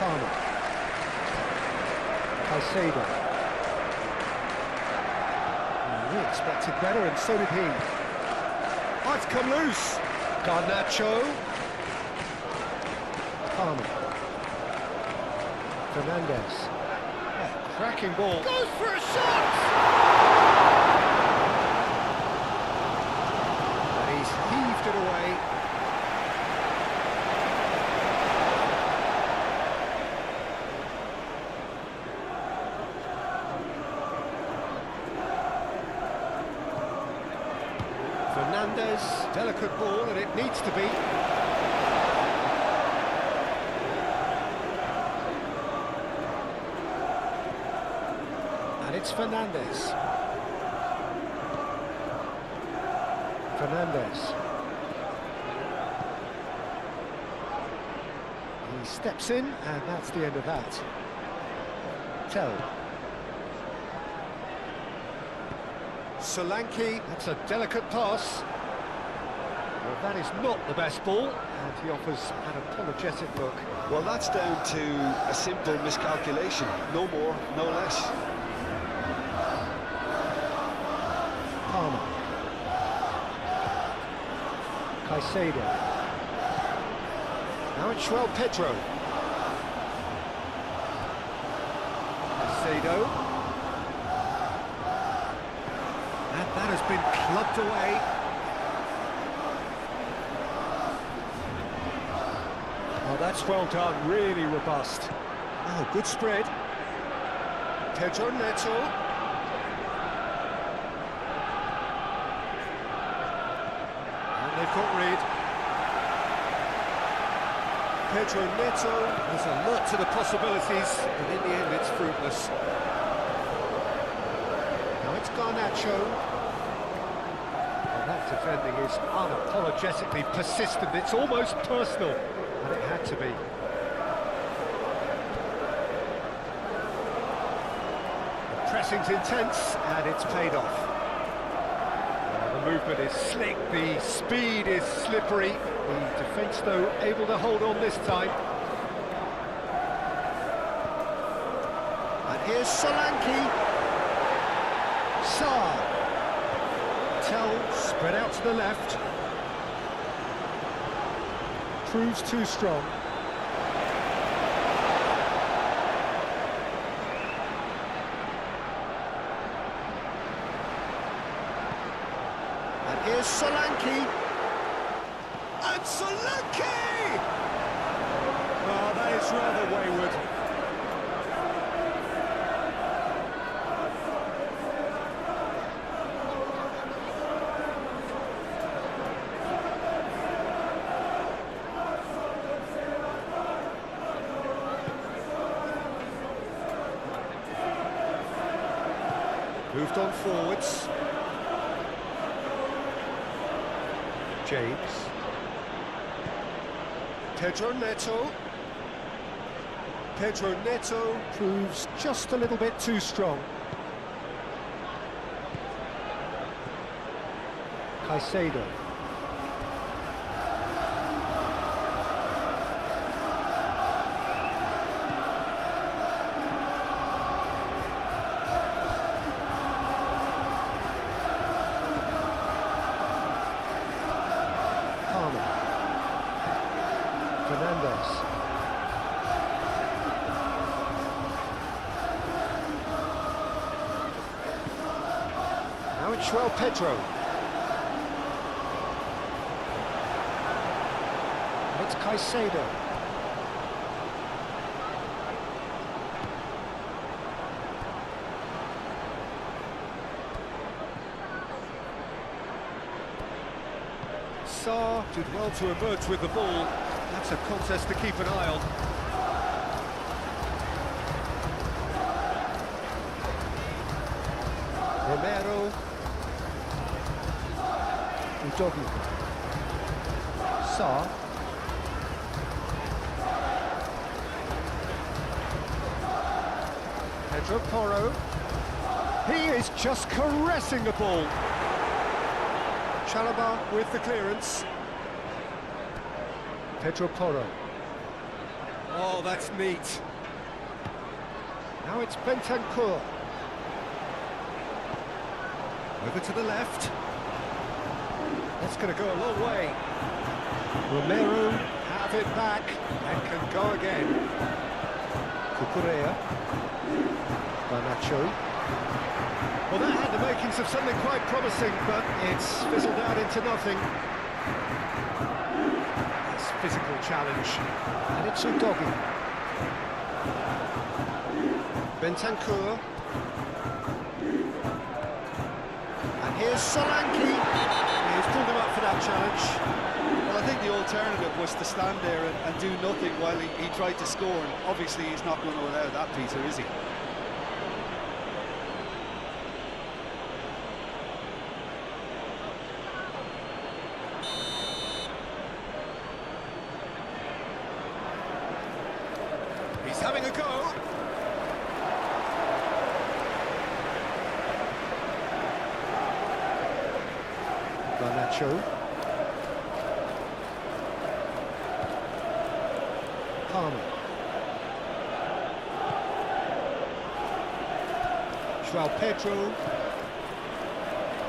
S1: Konami. Caicedo. We expected better, and so did he. Oh, it's come loose. Garnacho. Palmer. Fernandez. Oh, cracking ball. Goes for a shot! And he's heaved it away. Fernandez, delicate ball, and it needs to be. And it's Fernandez. Fernandez. He steps in, and that's the end of that. Tell. Solanke, that's a delicate pass. Well, that is not the best ball, and he offers an apologetic look.
S2: Well, that's down to a simple miscalculation. No more, no less.
S1: Palmer. Caicedo. Now it's João Pedro. Caicedo. And that has been clubbed away. Oh, that's well done, really robust. Oh, good spread. Pedro Neto. And they've got rid. Pedro Neto is alert to the possibilities, but in the end it's fruitless. Now it's Garnacho. Well, that defending is unapologetically persistent. It's almost personal, and it had to be. The pressing's intense, and it's paid off. The movement is slick, the speed is slippery. The defence, though, able to hold on this time. And here's Solanke. Sarr. Tell, spread out to the left. Proves too strong. And here's Solanke. And Solanke! Oh, that is rather wayward. Moved on forwards. James. Pedro Neto. Pedro Neto proves just a little bit too strong. Caicedo. Fernandez. Now it's João Pedro. And it's Caicedo. Sarr did well to emerge with the ball. That's a contest to keep an eye on. Romero. Udogi. Sarr. Pedro Porro. He is just caressing the ball. Chalobah with the clearance. Pedro Porro. Oh, that's neat. Now it's Bentancur. Over to the left. That's going to go a long way. Romero have it back and can go again. Cucurella. Garnacho. Well, that had the makings of something quite promising, but it's fizzled out into nothing. This physical challenge, and it's Udogi. Bentancur. And here's Solanke. He's pulled him up for that challenge.
S2: Well, I think the alternative was to stand there and do nothing while he tried to score, and obviously he's not going to allow that, Peter, is he?
S1: He's having a go. Garnacho. Palmer. João Pedro.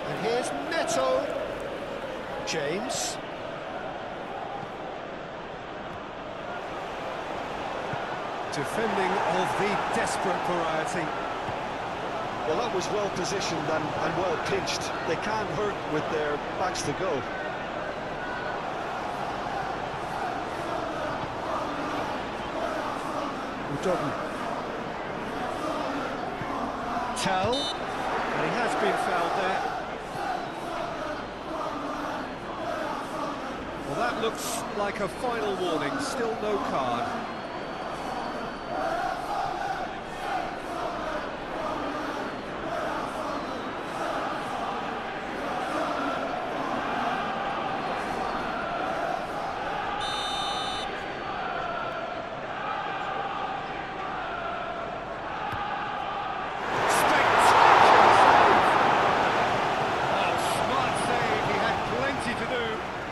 S1: And here's Neto. James. Defending of the desperate variety.
S2: Well, that was well positioned and well pitched. They can't hurt with their backs to go.
S1: Udogi. Tell, and he has been fouled there. Well, that looks like a final warning, still no card.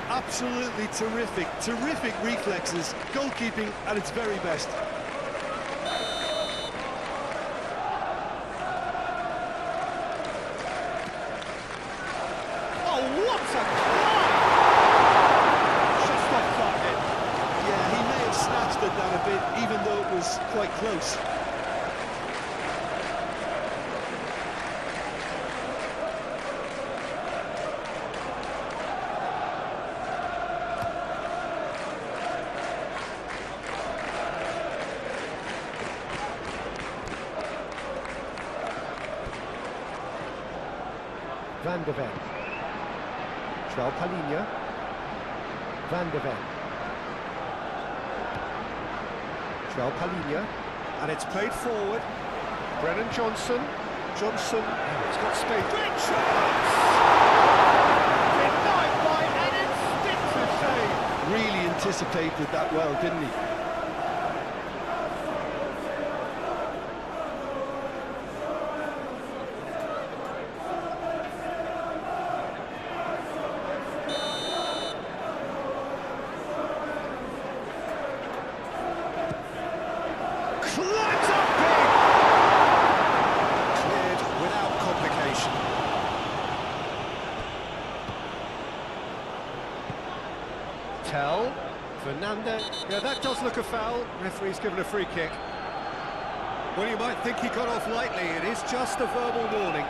S2: Absolutely terrific reflexes, goalkeeping at its very best.
S1: Oh, what a try! Just off target.
S2: Yeah, he may have snatched at that a bit, even though it was quite close.
S1: Van de Ven. João Palhinha. Van de Ven. João Palhinha. And it's played forward. Brennan Johnson. Johnson. He's got space. Great chance! Denied by an instinctive save.
S2: Really anticipated that well, didn't he?
S1: Climbs up big! Cleared without complication. Tell. Fernandez. Yeah, that does look a foul. Referee's given a free kick. Well, you might think he got off lightly. It is just a verbal warning.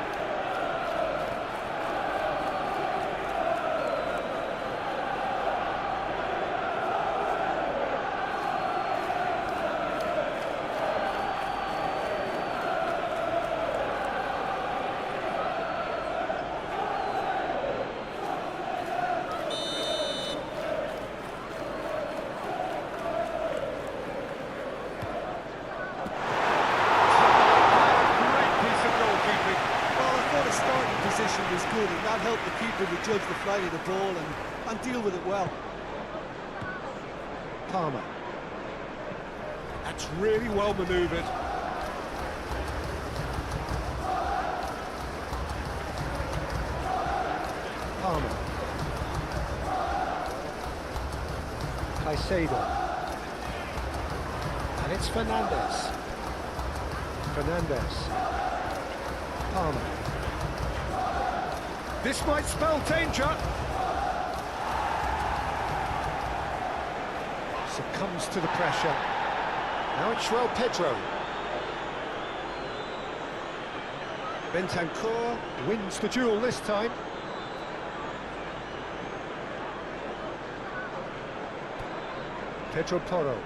S2: Was good, and that helped the keeper to judge the flight of the ball and deal with it well.
S1: Palmer. That's really well manoeuvred. Palmer. Caicedo. And it's Fernandez. Fernandez. Palmer. This might spell danger. Succumbs to the pressure. Now it's João Pedro. Bentancur wins the duel this time. Pedro Porro.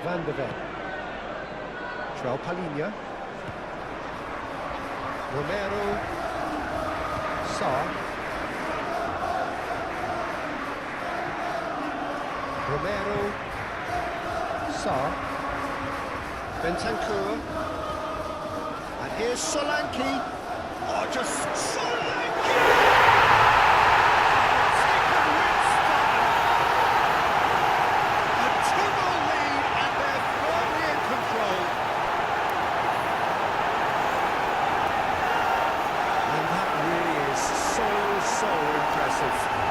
S1: Van de Ven. João Palhinha. Romero. Sarr. Romero. Sarr. Bentancur. And here's Solanke. Oh, just Solanke!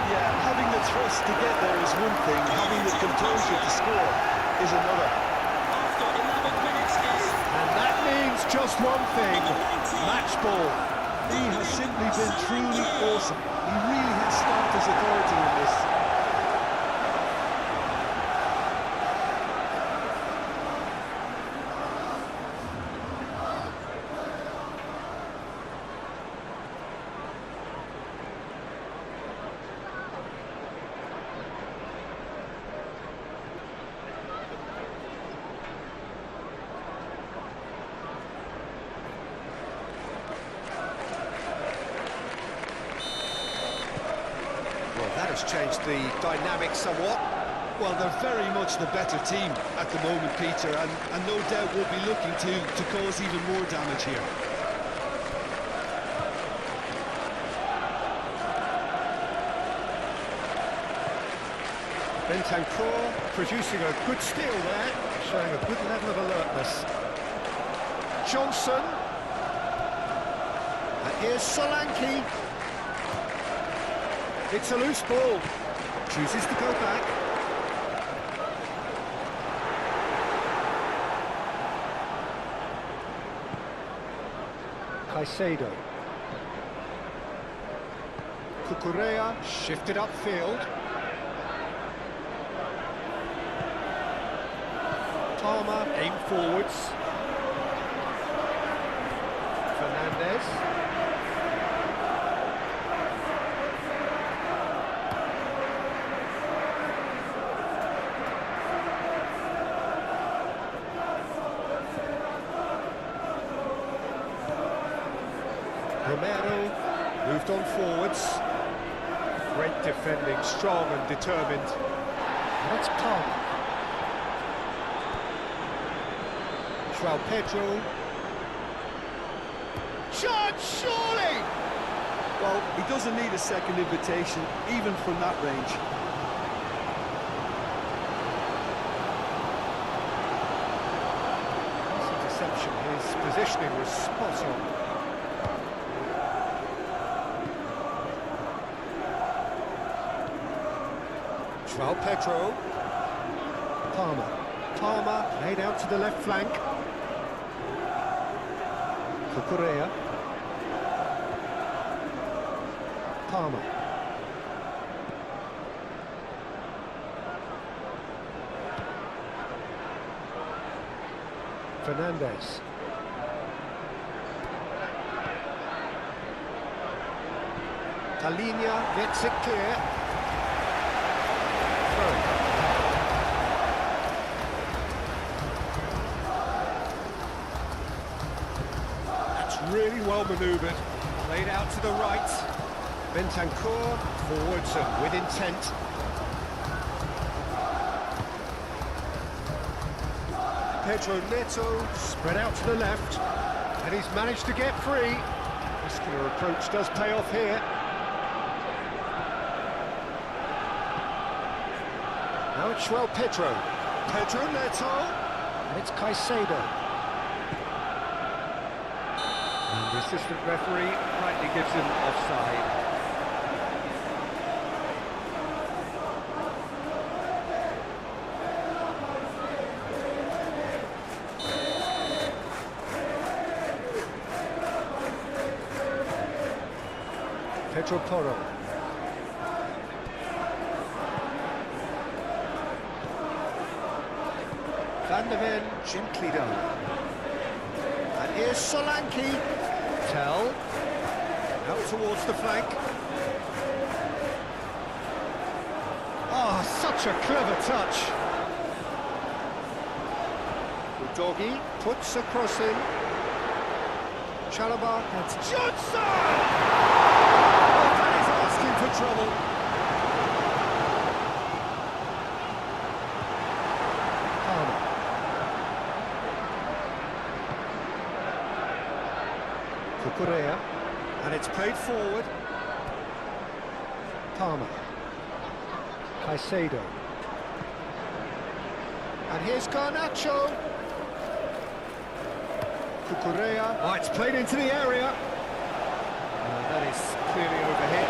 S2: Yeah, having the thrust to get there is one thing, having the composure to score is another.
S3: After 11 minutes is...
S1: And that means just one thing, match ball.
S2: He has simply been truly awesome. He really has stamped his authority in this.
S1: Well, that has changed the dynamic somewhat.
S2: Well, they're very much the better team at the moment, Peter, and no doubt will be looking to cause even more damage here.
S1: Bentancur producing a good steal there, showing a good level of alertness. Johnson. And here's Solanke. It's a loose ball. Chooses to go back. Caicedo. Cucurella shifted upfield. Palmer aim forwards. Fernandez. Romero moved on forwards. Great defending, strong and determined. That's Palmer. João Pedro. Shot, surely!
S2: Well, he doesn't need a second invitation, even from that range.
S1: Nice interception. His positioning was spot on. João Pedro. Palmer. Palmer laid out to the left flank. Cucurella. Palmer. Fernandez. Palhinha gets it clear. Really well manoeuvred, played out to the right. Bentancur forwards and with intent. Pedro Neto spread out to the left, and he's managed to get free. Muscular approach does pay off here. Now it's João Pedro. Pedro Neto, and it's Caicedo. assistant referee rightly gives him offside. Toro. Van der Ven, gently done. And here's Solanke. Tell. Out towards the flank. Oh, such a clever touch. Doggy puts a cross in. Chalobah, that's Johnson! For trouble. Palmer. Cucurella, and it's played forward. Palmer. Caicedo. And here's Garnacho. Cucurella. Oh, it's played into the area. That is clearly overhead.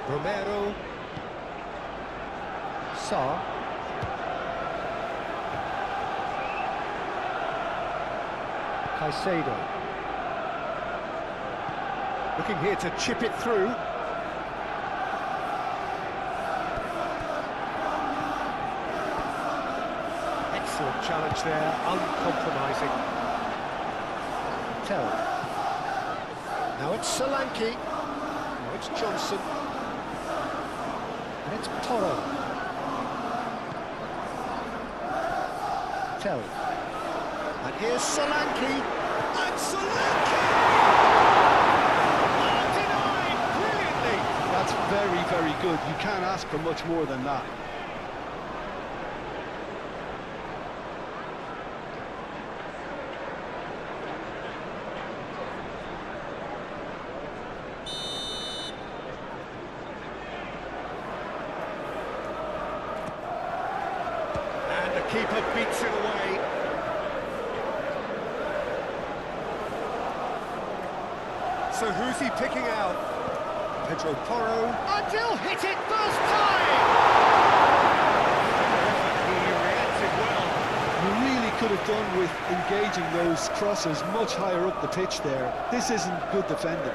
S1: Romero, Sarr, Caicedo, looking here to chip it through. Excellent challenge there, uncompromising. Tell. Now it's Solanke, now it's Johnson. And it's Toro. Tell. And here's Solanke. And Solanke! Oh, denied brilliantly!
S2: That's very, very good. You can't ask for much more than that.
S1: Keeper beats it away. So who's he picking out? Pedro Porro. And he'll hit it first time! He reacted well.
S2: You really could have done with engaging those crosses much higher up the pitch there. This isn't good defending.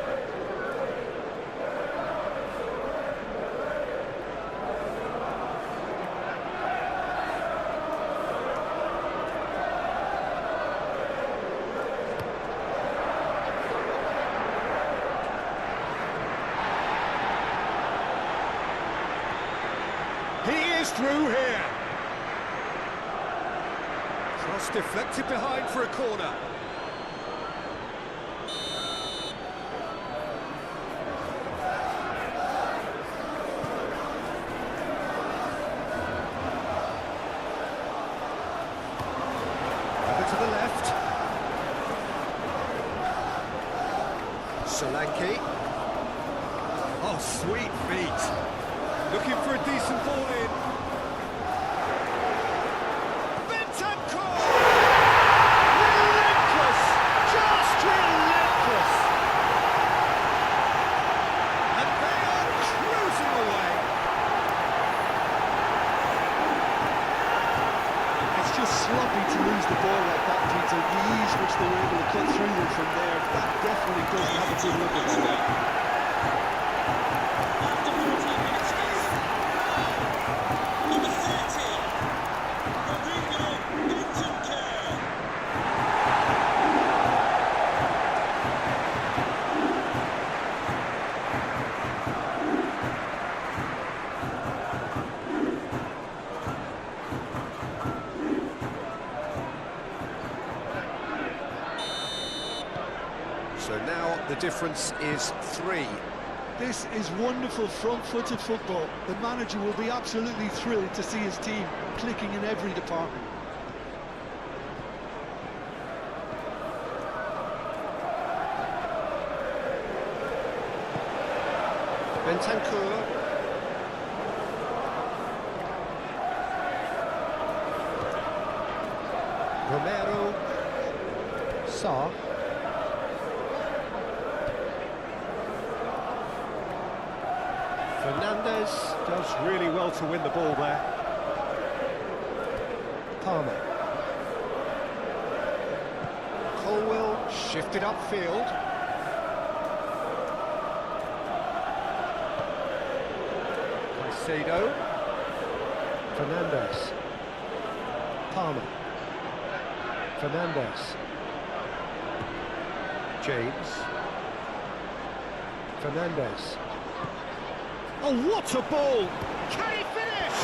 S1: He is through here. Cross deflected behind for a corner. Over to the left. Solanke. Oh, sweet feet. Looking for a decent ball in. Bentancur! Relentless! Just relentless! And they are cruising away.
S2: It's just sloppy to lose the ball like that, Peter. The ease which they were able to cut through them from there, that definitely doesn't have a good look at them.
S1: So now the difference is 3.
S2: This is wonderful front-footed football. The manager will be absolutely thrilled to see his team clicking in every department.
S1: Bentancur. Romero. Sarr. Fernandez does really well to win the ball there. Palmer. Colwell shifted upfield. Caicedo. Fernandez. Palmer. Fernandez. James. Fernandez. Oh, what a ball! Can he finish?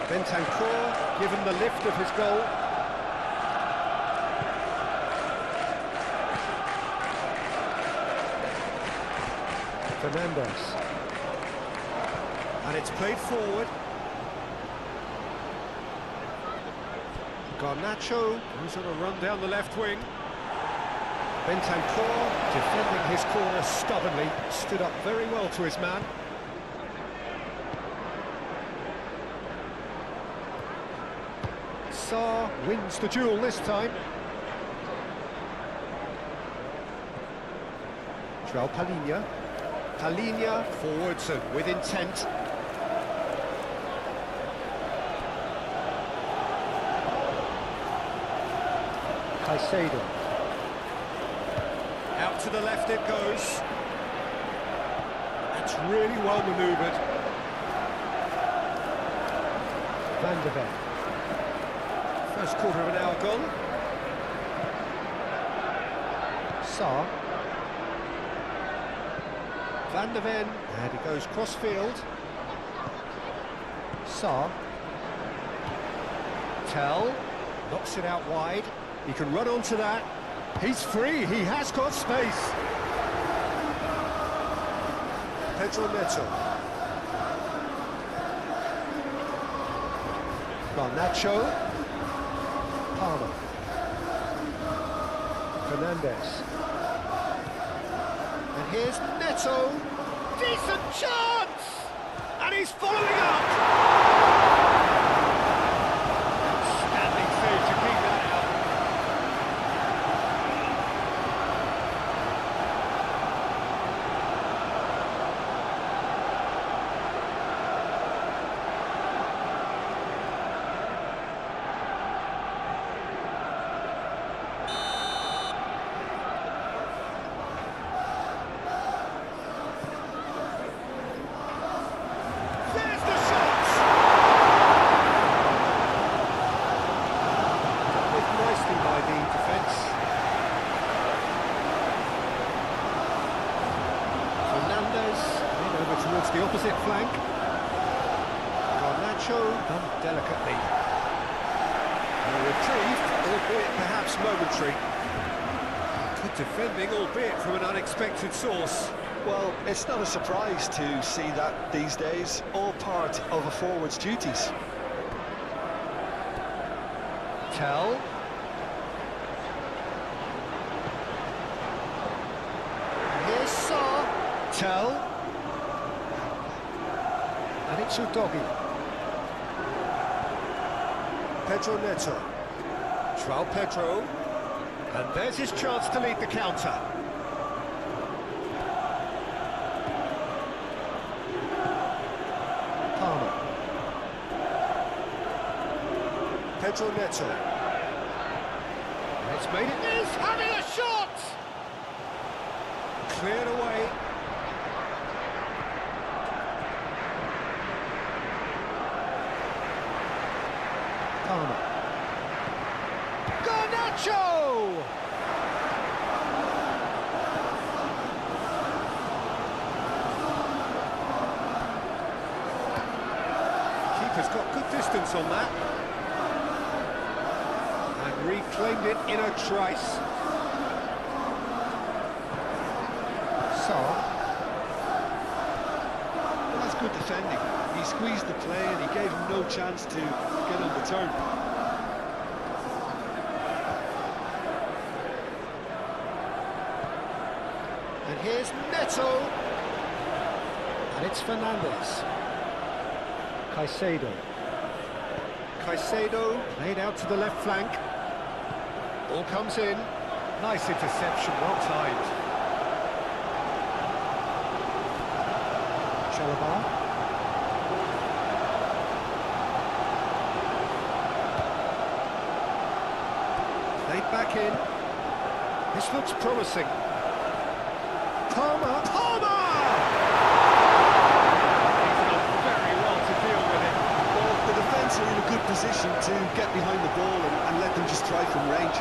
S1: Bentancur given the lift of his goal. Fernandez. And it's played forward. Garnacho, who's on a run down the left wing. Bentancur defending his corner stubbornly, stood up very well to his man. Sarr wins the duel this time. João Palhinha. Palhinha forwards and with intent. Caicedo. Out to the left it goes. That's really well manoeuvred. Van de Ven. First quarter of an hour gone. Sarr. Van de Ven, and he goes cross-field. Sarr. Tell, knocks it out wide. He can run onto that. He's free, he has got space. Pedro Neto. Garnacho. Palmer. Fernandez. And here's Neto. Decent chance! And he's following up! Outstanding save to keep that out. Towards the opposite flank. Garnacho done delicately. Retrieved, albeit perhaps momentary. Good defending, albeit from an unexpected source.
S2: Well, it's not a surprise to see that these days, all part of a forward's duties.
S1: Tell. Here's Sarr. Tell. And it's Udogi. Pedro Neto. João Pedro. And there's his chance to lead the counter. Palmer. Pedro Neto. And it's made it. He's having a shot! Cleared away. Palmer. Garnacho! Keeper's He's got good distance on that. And reclaimed it in a trice. Sarr.
S2: Well, that's good defending. He squeezed the play and he gave him no chance to get on the turn.
S1: And here's Neto. And it's Fernandes. Caicedo. Caicedo laid out to the left flank. Ball comes in. Nice interception, well timed. Chalobah. Played back in. This looks promising. Palmer. Palmer! He's done very well to deal with it.
S2: Well, the defence are in a good position to get behind the ball and let them just try from range.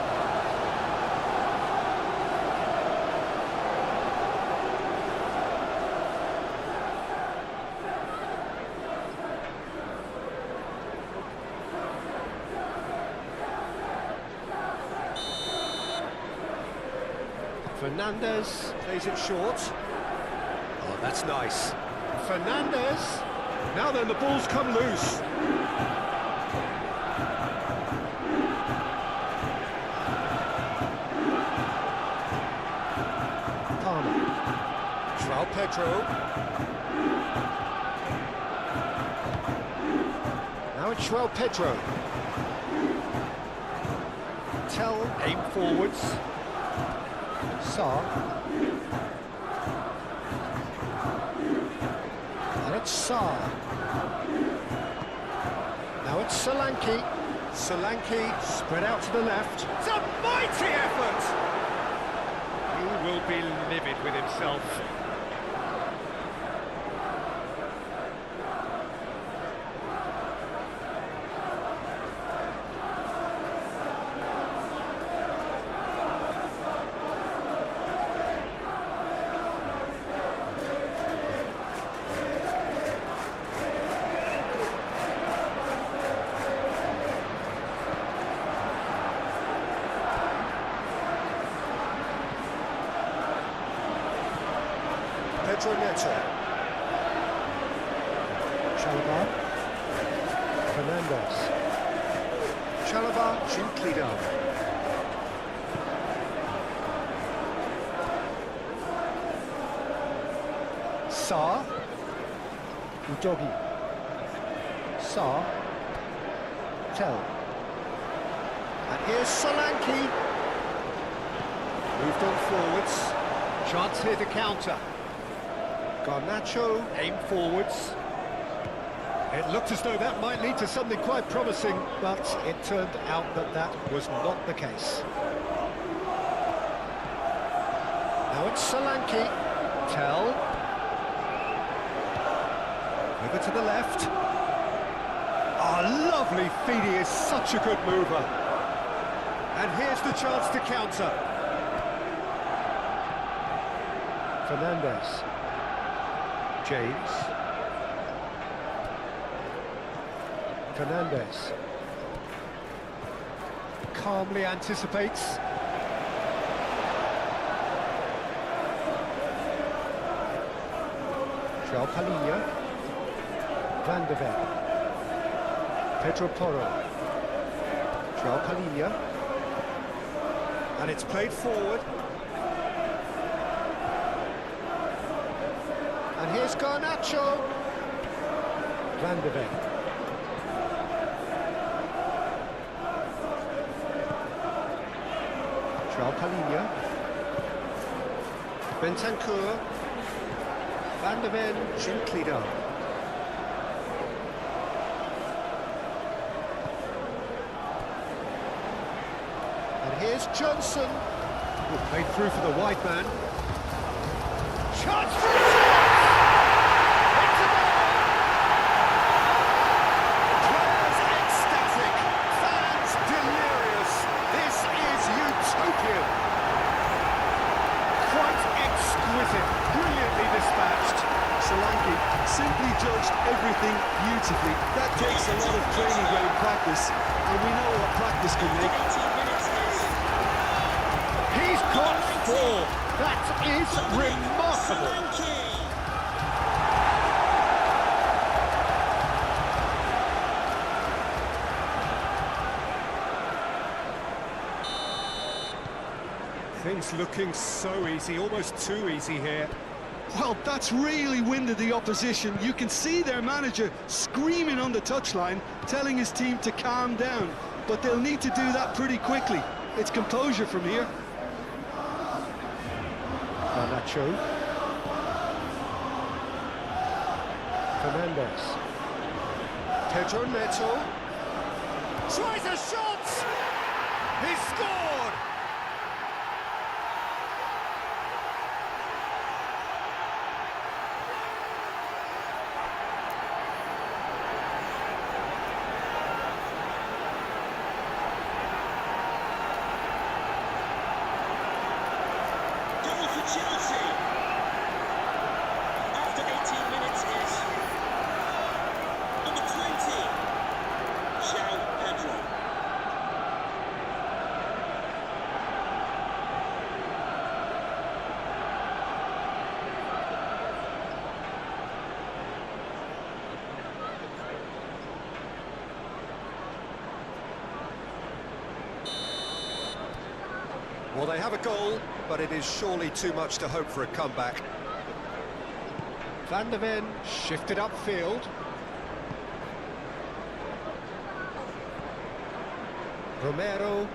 S1: Fernandes plays it short. Oh, that's nice. Fernandes. Now then, the ball's come loose. Palmer. João Pedro. Now it's João Pedro. Tell, aim forwards. Sarr. And it's Sarr. Now it's Solanke. Solanke spread out to the left. It's a mighty effort! He will be livid with himself. Pedro Neto. Chalobah. Fernandes. Chalobah gently down. Sarr. Udogi. Sarr. Tell. And here's Solanke. Moved on forwards. Chance here to counter. Garnacho, aim forwards. It looked as though that might lead to something quite promising, but it turned out that that was not the case. Now it's Solanke. Tell. Over to the left. Oh, lovely feed, he is such a good mover. And here's the chance to counter. Fernandes. James. Fernandes. Calmly anticipates. João Palhinha. Van de Ven. Pedro Porro. João Palhinha. And it's played forward. And here's Garnacho. Van de Ven. João Palhinha. Bentancur. Van de Ven gently down. And here's Johnson. Played through for the wide man. Chance for a goal! It's a goal! Players ecstatic, fans delirious. This is utopian. Quite exquisite, brilliantly dispatched.
S2: Solanke simply judged everything everything beautifully. That takes a lot of training ground practice, and we know what practice can make.
S3: 18 minutes is...
S1: He's got 4. That is remarkable.
S3: Solanke.
S1: Things looking so easy, almost too easy here.
S2: Well, that's really winded the opposition. You can see their manager screaming on the touchline, telling his team to calm down. But they'll need to do that pretty quickly. It's composure from here.
S1: Nacho. Fernandez. Pedro Neto. Tries a shot! He scored!
S3: Goal for Chelsea. After 18 minutes is number 20, João Pedro.
S1: Well, they have a goal, but it is surely too much to hope for a comeback. Van der Ven shifted upfield. Romero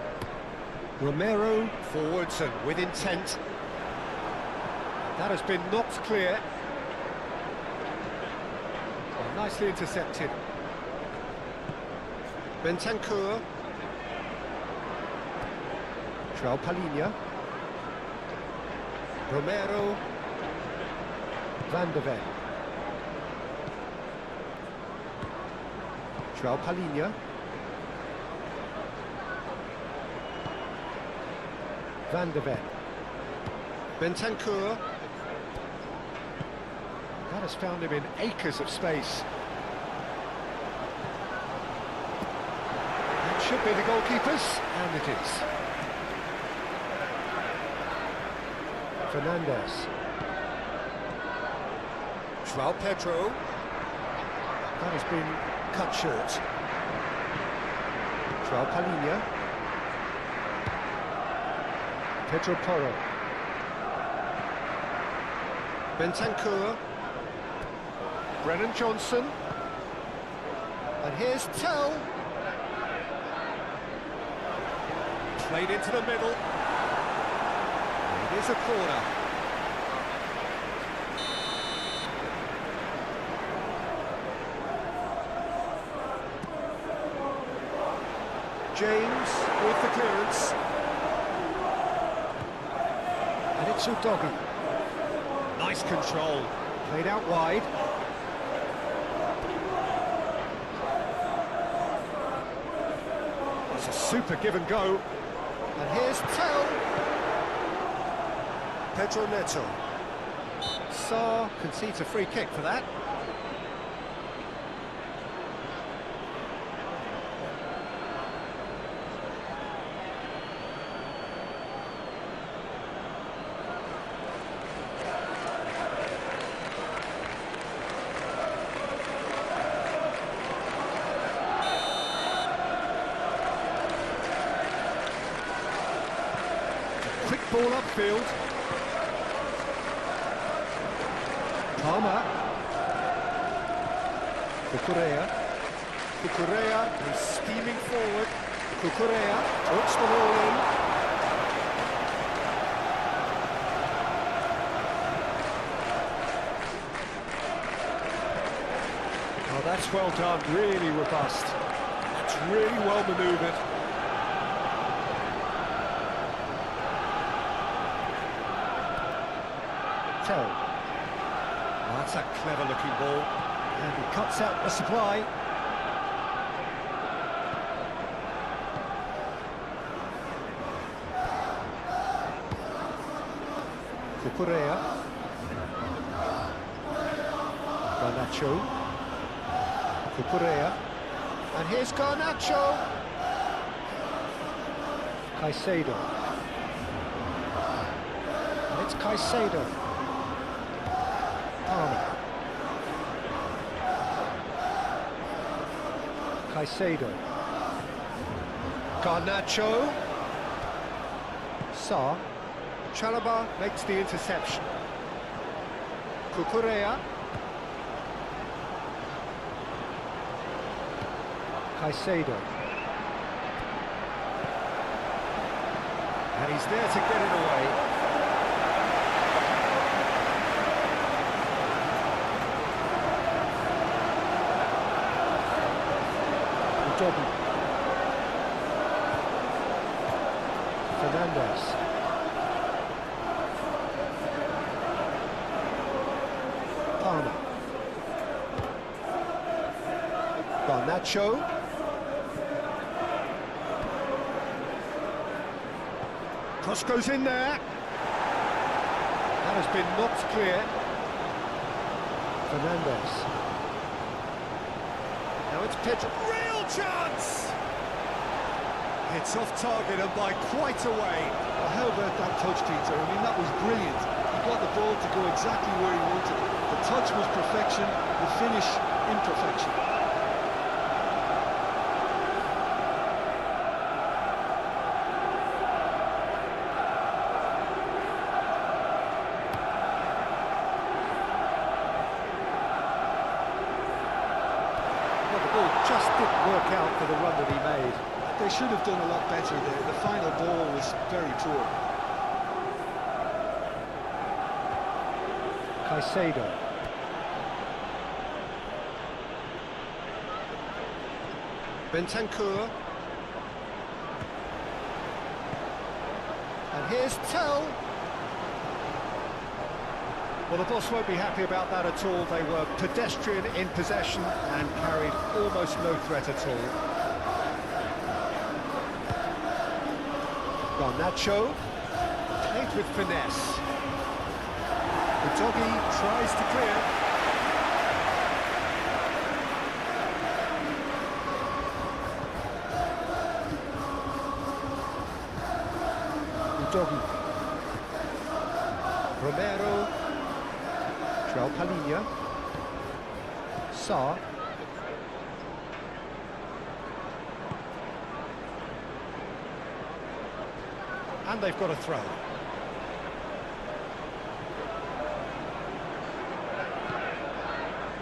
S1: forwards and with intent. That has been knocked clear. Well, nicely intercepted. Bentancur. João Palhinha. Romero. Van der Ven. João Palhinha. Van der Ven. Bentancur. That has found him in acres of space. That should be the goalkeeper's, and it is. Fernandez. João Pedro. That has been cut short. João Palhinha. Pedro Porro. Bentancur. Brennan Johnson. And here's Tell. Played into the middle. It is a corner. James with the clearance. And it's Udogi. Nice control. Played out wide. It's a super give and go. And here's Tell. Pedro Neto. Sarr concedes a free kick for that. Quick ball upfield. Palmer. Cucurella is steaming forward. Cucurella puts the ball in. Oh, that's well done, really robust. That's really well manoeuvred. Tell. Oh, that's a clever-looking ball. And he cuts out the supply. Cucurella. Garnacho. Cucurella. And here's Garnacho. Caicedo. And it's Caicedo. Palmer. Caicedo. Garnacho. Sarr. Chalobah makes the interception. Cucurella. Caicedo. And he's there to get it away. Udogi. Fernandez. Palmer. Garnacho. Cross goes in there. That has been knocked clear. Fernandez. Now it's Pedro. Real chance! It's off target and by quite a way.
S2: Well, how about that touch, Peter? I mean, that was brilliant. He got the ball to go exactly where he wanted it. The touch was perfection, the finish imperfection.
S1: Just didn't work out for the run that he made.
S2: They should have done a lot better there. The final ball was very poor.
S1: Caicedo. Bentancur. And here's Tell. Well, the boss won't be happy about that at all. They were pedestrian in possession and carried almost no threat at all. Garnacho, played with finesse. Udogi tries to clear. Udogi. Romero. Palinha. Sarr. And they've got a throw.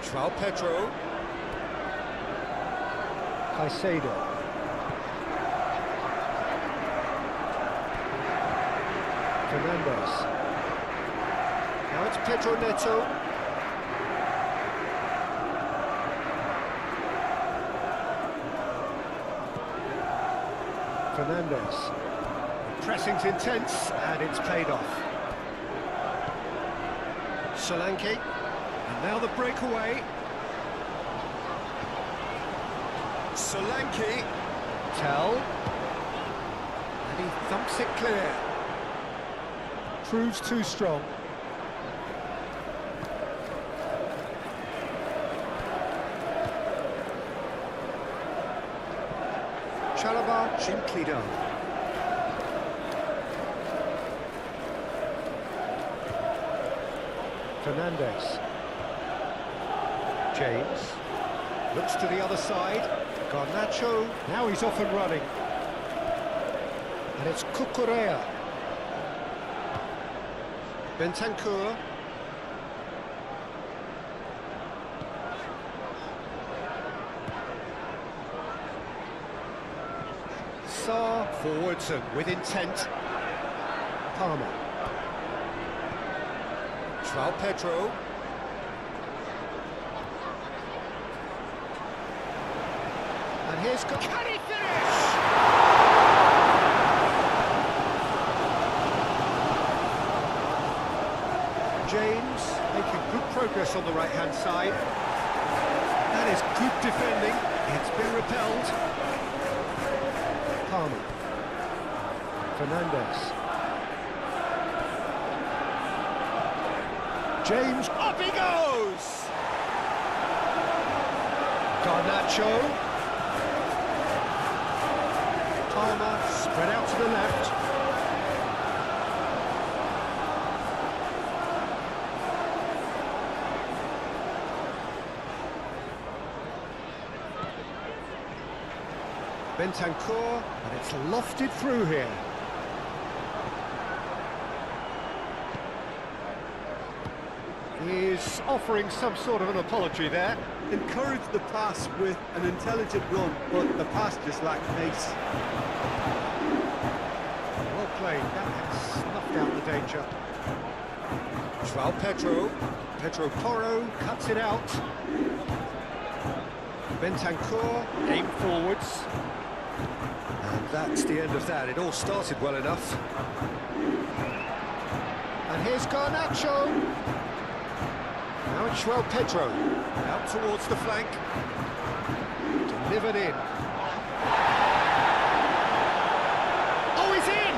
S1: João Pedro. Caicedo. Fernandez. Now it's Pedro Neto. Fernandez. Pressing's intense, and it's paid off. Solanke, and now the breakaway. Solanke, Tell, and he thumps it clear. Proves too strong. Chalobah gently down. Fernandez. James. Looks to the other side. Garnacho. Now he's off and running. And it's Cucurella. Bentancur. Sarr forwards and with intent. Palmer. João Pedro. And here's... Can he finish? James making good progress on the right-hand side. That is good defending. It's been repelled. Palmer. Fernandez. James, up he goes! Garnacho. Palmer spread out to the left. Bentancur, and it's lofted through here. He's offering some sort of an apology there.
S2: Encouraged the pass with an intelligent run, but the pass just lacked pace.
S1: Well played, that has snuffed out the danger. João Pedro Porro cuts it out. Bentancur, aim forwards. And that's the end of that. It all started well enough. And here's Garnacho. Now it's João Pedro. Out towards the flank. Delivered in. Oh, he's in!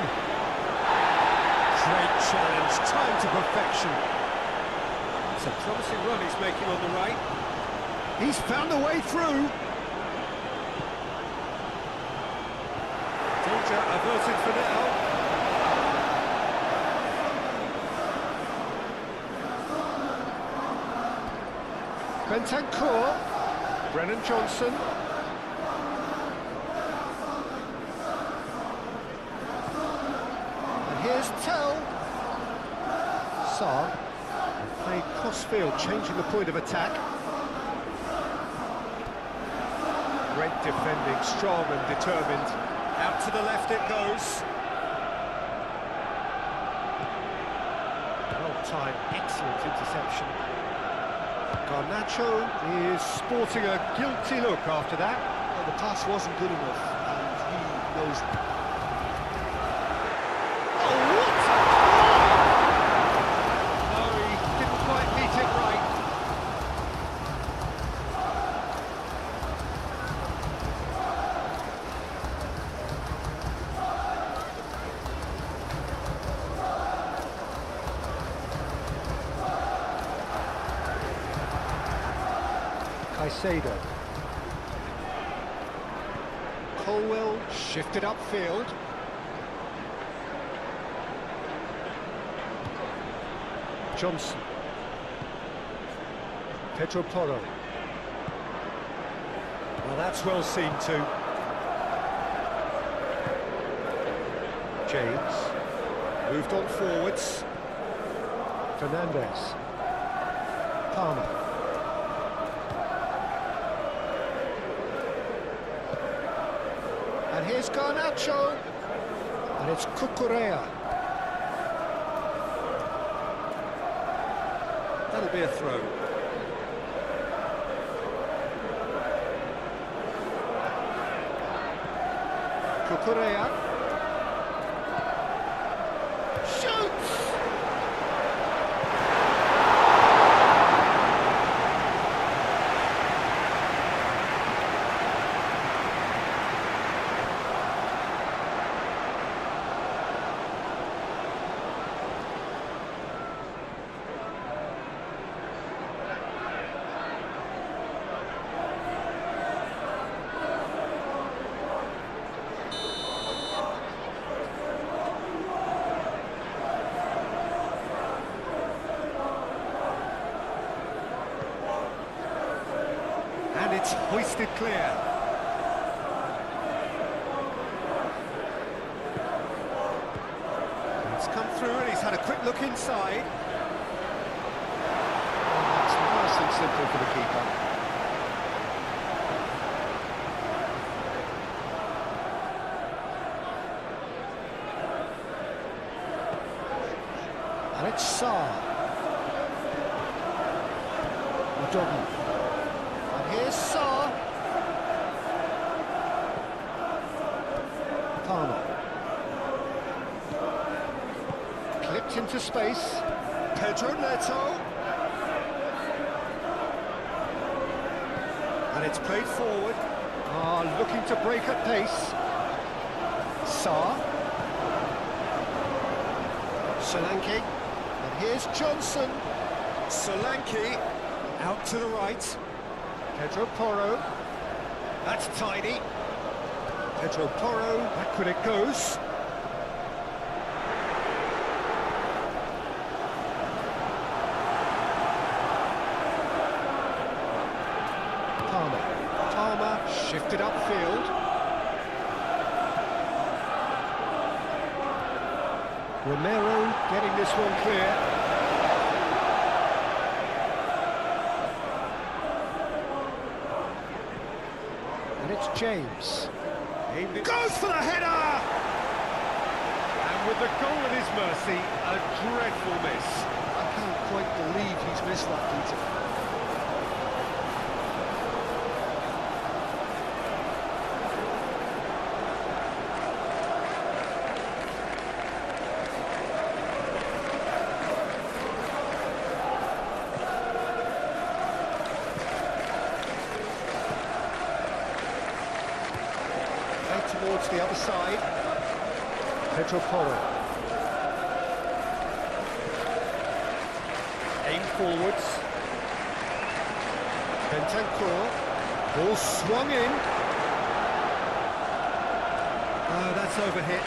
S1: Great challenge, time to perfection. It's a promising run he's making on the right. He's found a way through. Danger averted for now. Bentancur, Brennan Johnson. And here's Tell. Sarr played cross-field, changing the point of attack. Great defending, strong and determined. Out to the left it goes. Well timed, excellent interception. Garnacho is sporting a guilty look after that.
S2: Well, the pass wasn't good enough, and he knows it.
S1: Oh, what a goal! No, he didn't quite beat it right. Caicedo. Colwell shifted upfield. Johnson. Pedro Porro. Well, that's well seen too. James. Moved on forwards. Fernandez. Palmer. And here's Garnacho, and it's Cucurella. That'll be a throw. Cucurella. Shoots! And it's hoisted clear. It's come through and he's had a quick look inside. That's nice and simple for the keeper. And it's Sarr. Udogi. Here's Sarr. Palmer. Clipped into space. Pedro Neto. And it's played forward. Looking to break at pace. Sarr. Solanke. And here's Johnson. Solanke out to the right. Pedro Porro. That's tidy. Pedro Porro, backward it goes. Palmer shifted upfield. Romero getting this one clear. And it's James. Goes for the header! And with the goal at his mercy, a dreadful miss.
S2: I can't quite believe he's missed that, Peter.
S1: Towards the other side. Pedro Porro. Aim forwards. Bentancur. Ball swung in. Oh, that's overhit.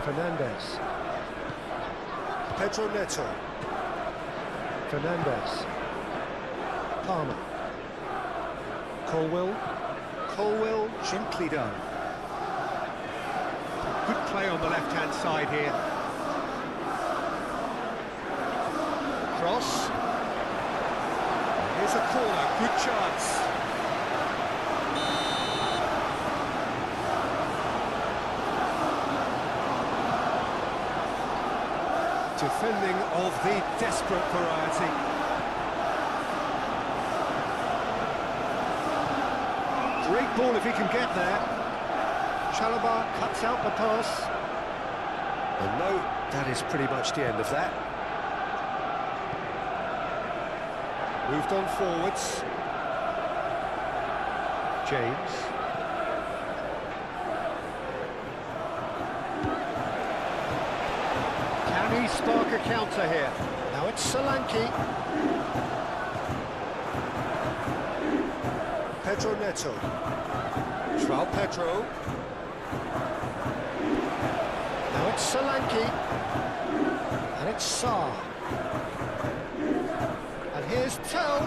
S1: Fernandez. Pedro Neto. Fernandez. Palmer. Colwell, gently done. Good play on the left-hand side here. Cross. Here's a corner, good chance. Defending of the desperate variety. Great ball if he can get there. Chalobah cuts out the pass. And no, that is pretty much the end of that. Moved on forwards. James. Can he spark a counter here? Now it's Solanke. Pedro Neto. João Pedro. Now it's Solanke. And it's Sarr. And here's Tell.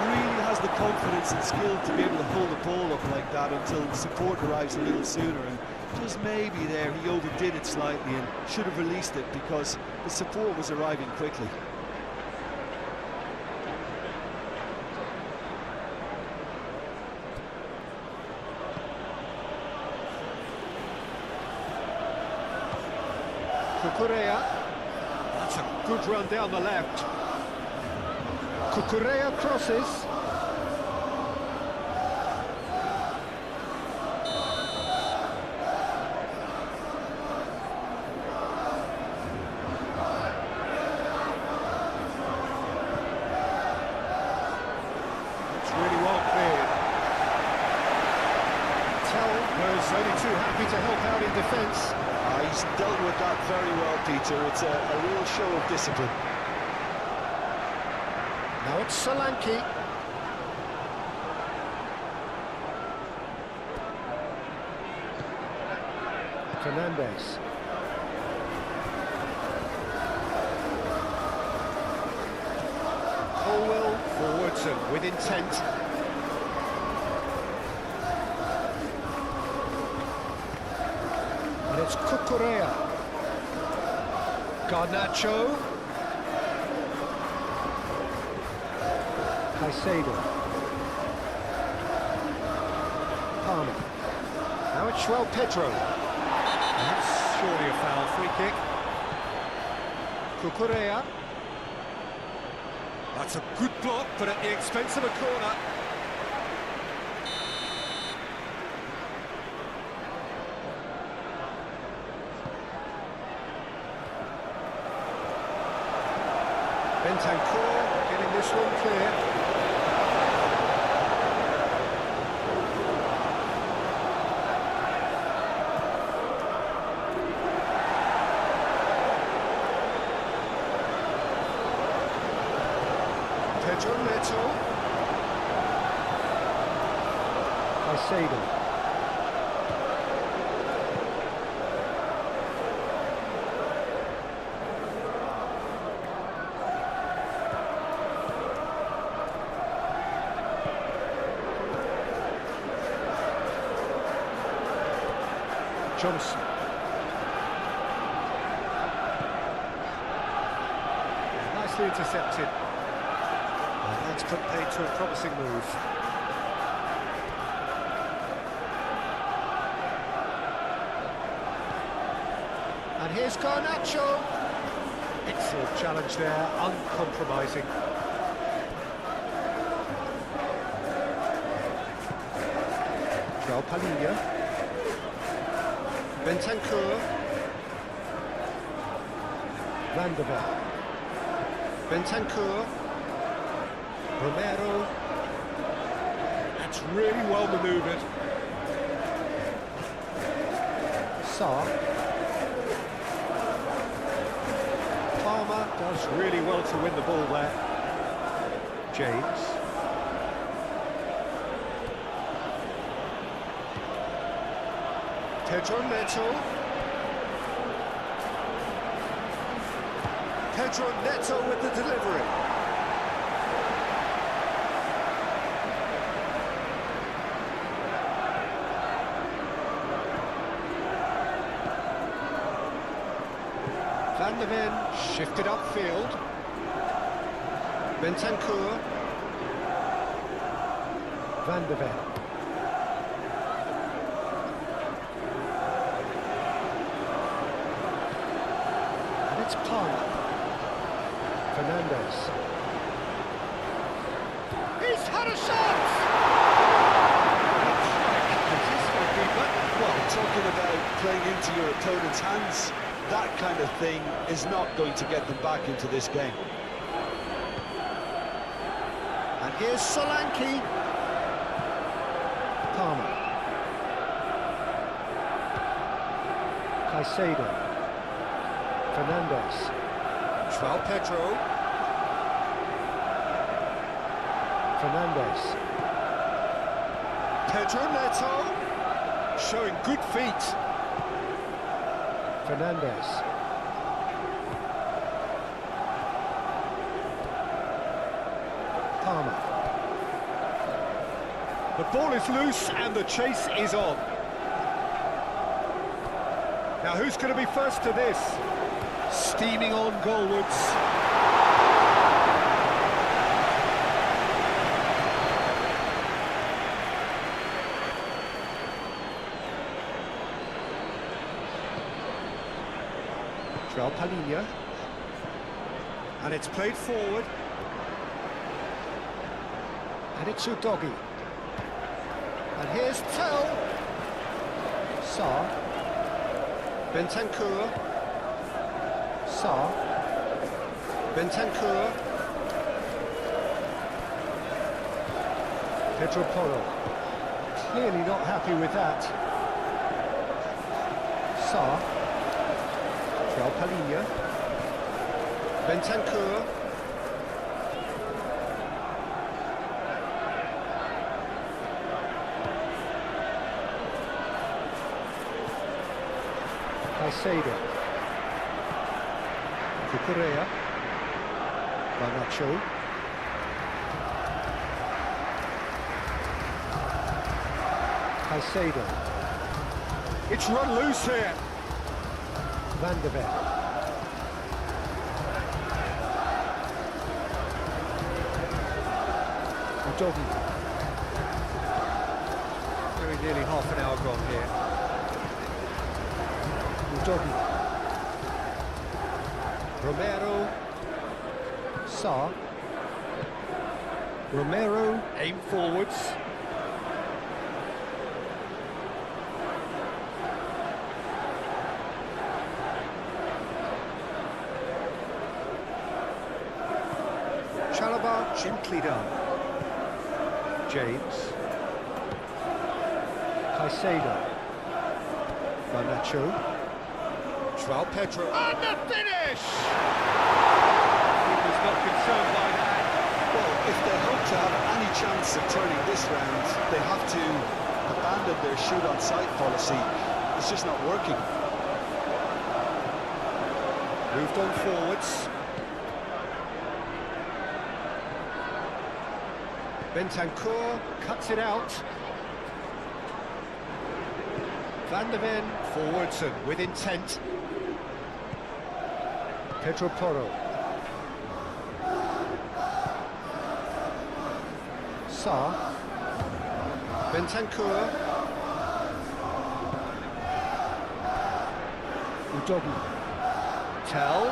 S2: Really has the confidence and skill to be able to hold the ball up like that until the support arrives a little sooner, and just maybe there he overdid it slightly and should have released it because the support was arriving quickly.
S1: Cucurella. That's a good run down the left. Cucurella crosses. It's really well cleared. Tell was only too happy to help out in defence.
S2: He's dealt with that very well, Peter. It's a real show of discipline.
S1: Now it's Solanke. Fernandez. Colwell forwards and with intent. And it's Cucurella. Garnacho. Caicedo. Palmer. Now it's João Pedro. That's surely a foul, free kick. Cucurella. That's a good block, but at the expense of a corner. Bentancur getting this one clear. Neto. Caicedo. Johnson. Nicely intercepted. And that's put paid to a promising move. And here's Garnacho. Excellent challenge there, uncompromising. João Palhinha. Bentancur. Van der Ven. Bentancur. Romero. That's really well manoeuvred. Sarr. Palmer does really well to win the ball there. James. Pedro Neto. Pedro Neto with the delivery. Van der Ven shifted upfield. Bentancur. Van der Ven. It's Palmer. Fernandez. He's had a shot!
S2: Well, talking about playing into your opponent's hands, that kind of thing is not going to get them back into this game.
S1: And here's Solanke. Palmer. Caicedo. Fernandez. João Pedro. Fernandez. Pedro Neto. Showing good feet. Fernandez. Palmer. The ball is loose and the chase is on. Now who's going to be first to this? Steaming on goalwards. João Palhinha. And it's played forward. And it's Udogi. And here's Tell. Sarr. Bentancur. Sarr. Bentancur. Pedro Porro. Clearly not happy with that. Sarr. João Palhinha. Bentancur. Caicedo. Cucurella. Garnacho. Caicedo. It's run loose here. Van der Ven. Udogi. Very nearly half an hour gone here. Udogi. Romero. Sarr. Romero, aim forwards. Chalobah gently done. James. Caicedo. Garnacho. João Pedro. And the finish! He was not concerned by that. Well,
S2: If they hope to have any chance of turning this round, they have to abandon their shoot-on-sight policy. It's just not working.
S1: Moved on forwards. Bentancur cuts it out. Van der Ven forwards and with intent. Pedro Porro. Sarr. Bentancur. Udogi. Tell.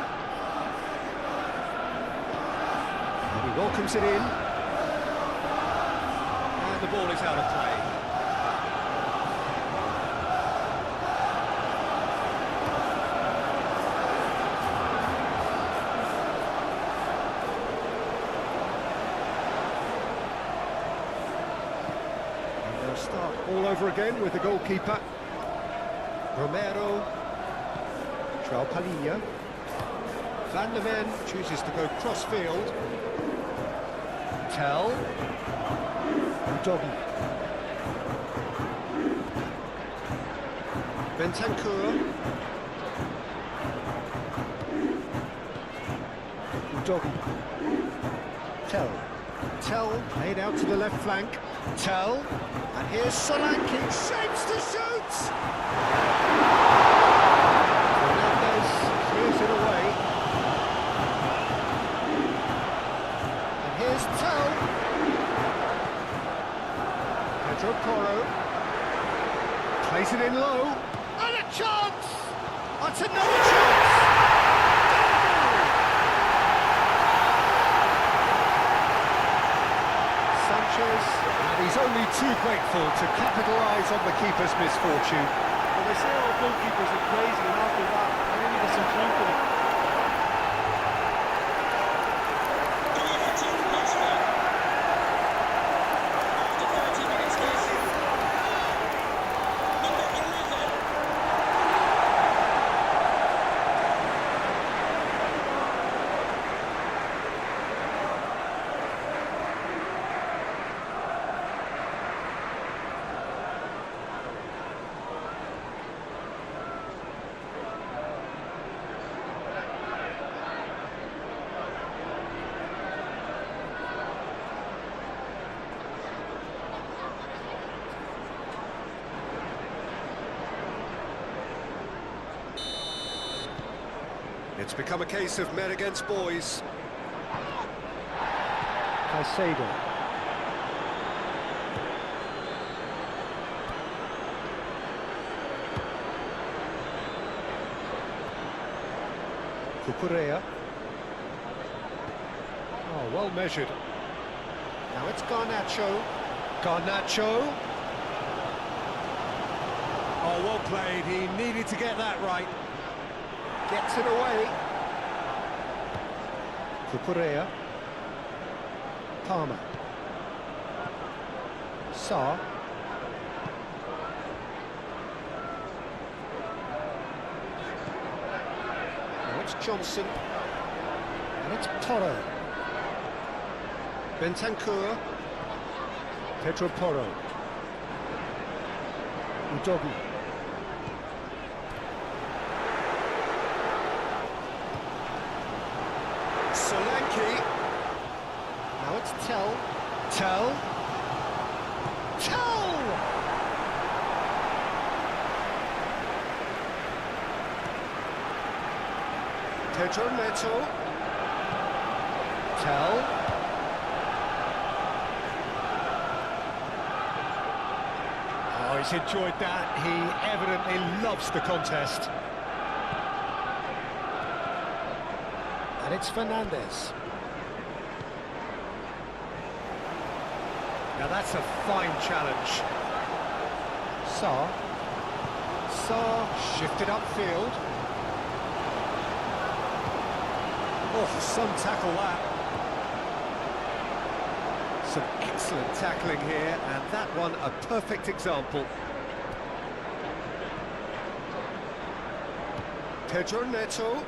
S1: And he welcomes it in. And the ball is out of play. And they'll start all over again with the goalkeeper. Romero. João Palhinha. Van der Ven chooses to go cross-field. Tell. Udogi. Bentancur. Udogi. Tell. Tell, laid out to the left flank. Tell. And here's Solanke, shapes to shoot! Fernandez clears it away. And here's Tell. Pedro Porro. Plays it in low. And a chance! That's another chance! Sanchez, and he's only too grateful to capitalise on the keeper's misfortune.
S4: Well, they say all goalkeepers are crazy, and after that, maybe there's some truth in it.
S3: After 30 minutes, number 11.
S1: It's become a case of men against boys. Caicedo. Cucurella. Oh, well measured. Now it's Garnacho. Garnacho. Oh, well played. He needed to get that right. Gets it away. Cucurella. Palmer. Sarr. Now it's Johnson. And it's Porro. Bentancur. Pedro Porro. Udogi. Solanke. Now it's Tell. Tell. Tell! Pedro Neto. Tell. Oh, he's enjoyed that. He evidently loves the contest. And it's Fernandez. Now that's a fine challenge. Sarr. Sarr shifted upfield. Oh, some tackle that. Some excellent tackling here, and that one a perfect example. Pedro Neto.